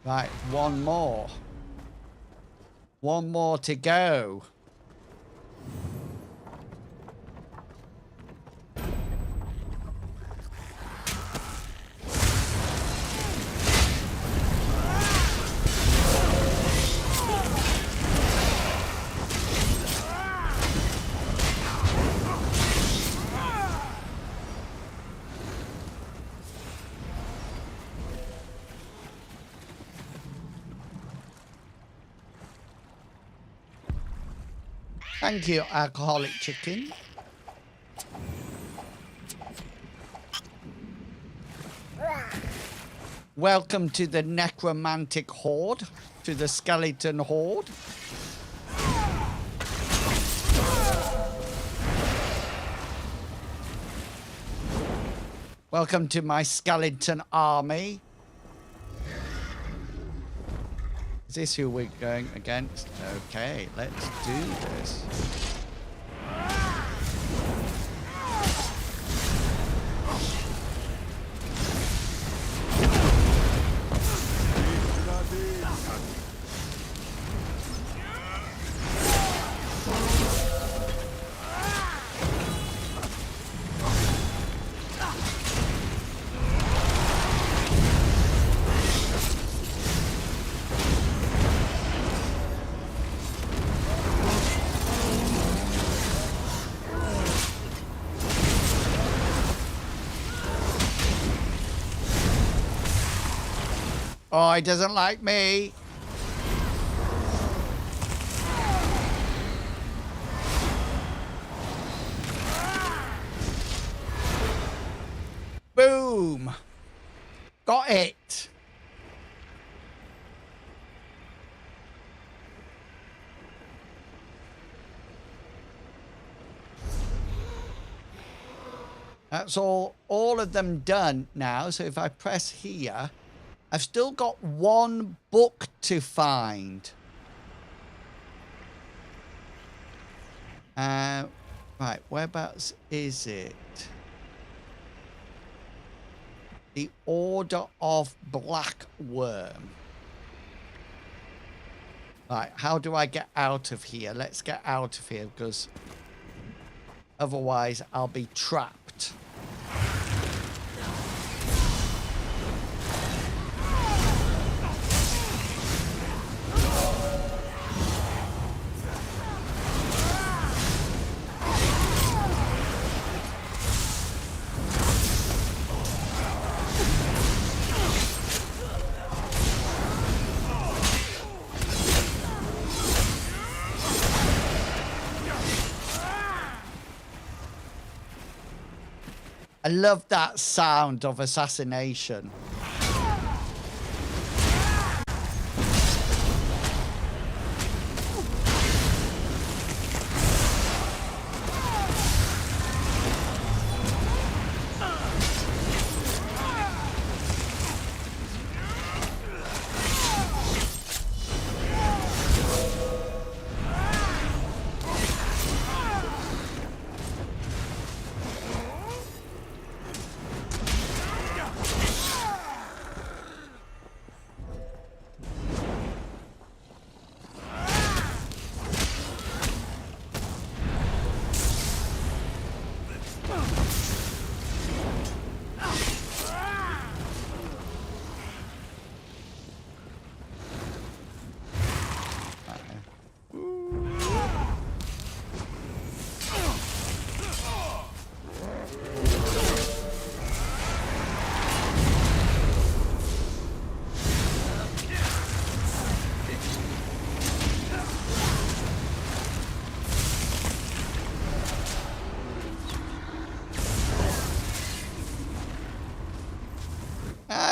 Right, one more. One more to go. Thank you, alcoholic chicken. Welcome to the necromantic horde, to the skeleton horde. Welcome to my skeleton army. Is this who we're going against? Okay, let's do this. Oh, he doesn't like me. Boom. Got it. That's all of them done now. So if I press here, I've still got one book to find. Right, whereabouts is it? The Order of Black Worm. Right, how do I get out of here? Let's get out of here, because otherwise I'll be trapped. I love that sound of assassination.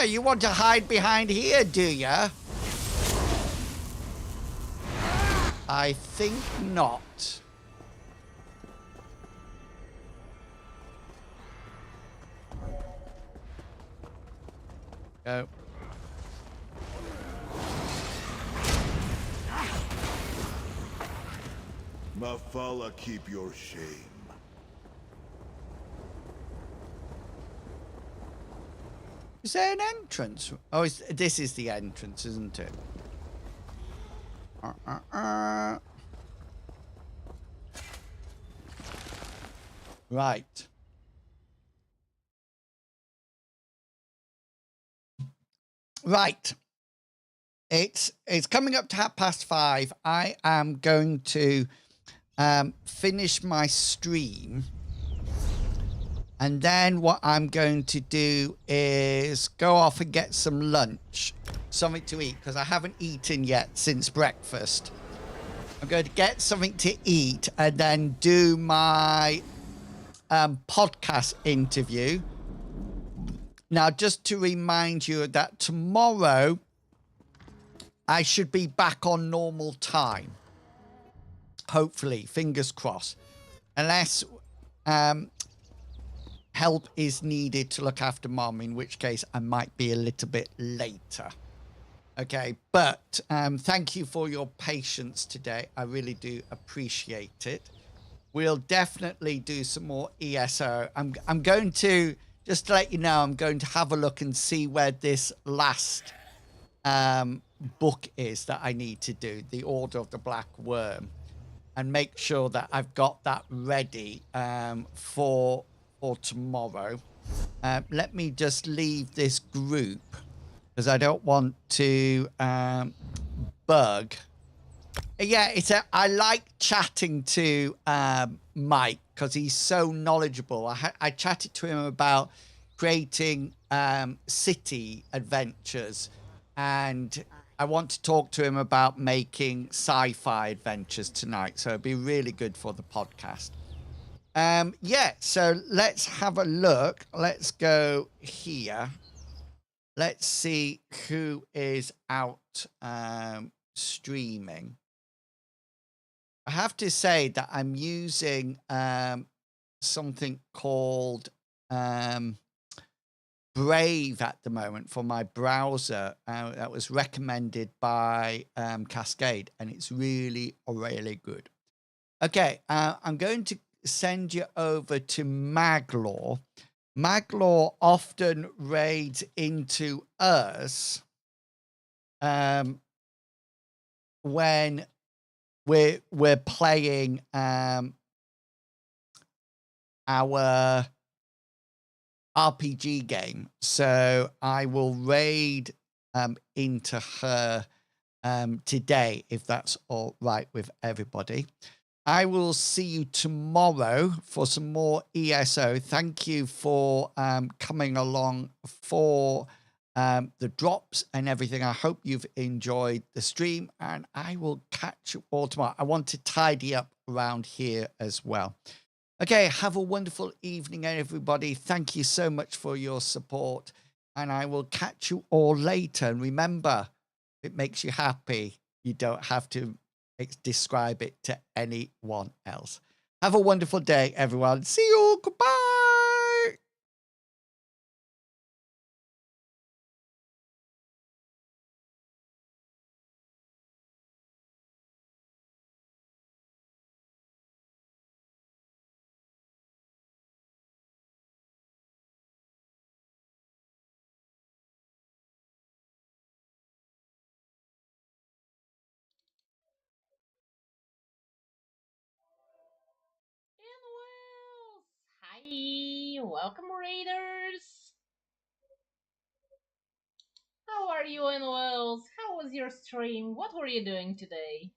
You want to hide behind here, do ya? I think not. Go. Mafala, keep your shame. Is there an entrance? Oh, this is the entrance, isn't it? Right. Right. It's coming up to 5:30. I am going to finish my stream. And then what I'm going to do is go off and get some lunch, something to eat, because I haven't eaten yet since breakfast. I'm going to get something to eat and then do my podcast interview. Now, just to remind you that tomorrow I should be back on normal time. Hopefully, fingers crossed. Unless help is needed to look after Mom, in which case I might be a little bit later. Okay, but thank you for your patience today. I really do appreciate it. We'll definitely do some more ESO. I'm going to, just to let you know, I'm going to have a look and see where this last book is that I need to do, The Order of the Black Worm, and make sure that I've got that ready for tomorrow. Let me just leave this group because I don't want to bug. Yeah, I like chatting to Mike because he's so knowledgeable. I chatted to him about creating city adventures, and I want to talk to him about making sci-fi adventures tonight, so it'd be really good for the podcast. Yeah, so let's have a look. Let's go here. Let's see who is out streaming. I have to say that I'm using something called Brave at the moment for my browser. That was recommended by Cascade, and it's really, really good. Okay, I'm going to send you over to Maglaw. Maglaw often raids into us when we're playing our RPG game. So I will raid into her today, if that's all right with everybody. I will see you tomorrow for some more ESO. Thank you for coming along for the drops and everything. I hope you've enjoyed the stream, and I will catch you all tomorrow. I want to tidy up around here as well. Okay, have a wonderful evening, everybody. Thank you so much for your support, and I will catch you all later. And remember, if it makes you happy, you don't have to describe it to anyone else. Have a wonderful day, everyone. See you. Goodbye. Hi, welcome Raiders. How are you, Wells? How was your stream? What were you doing today?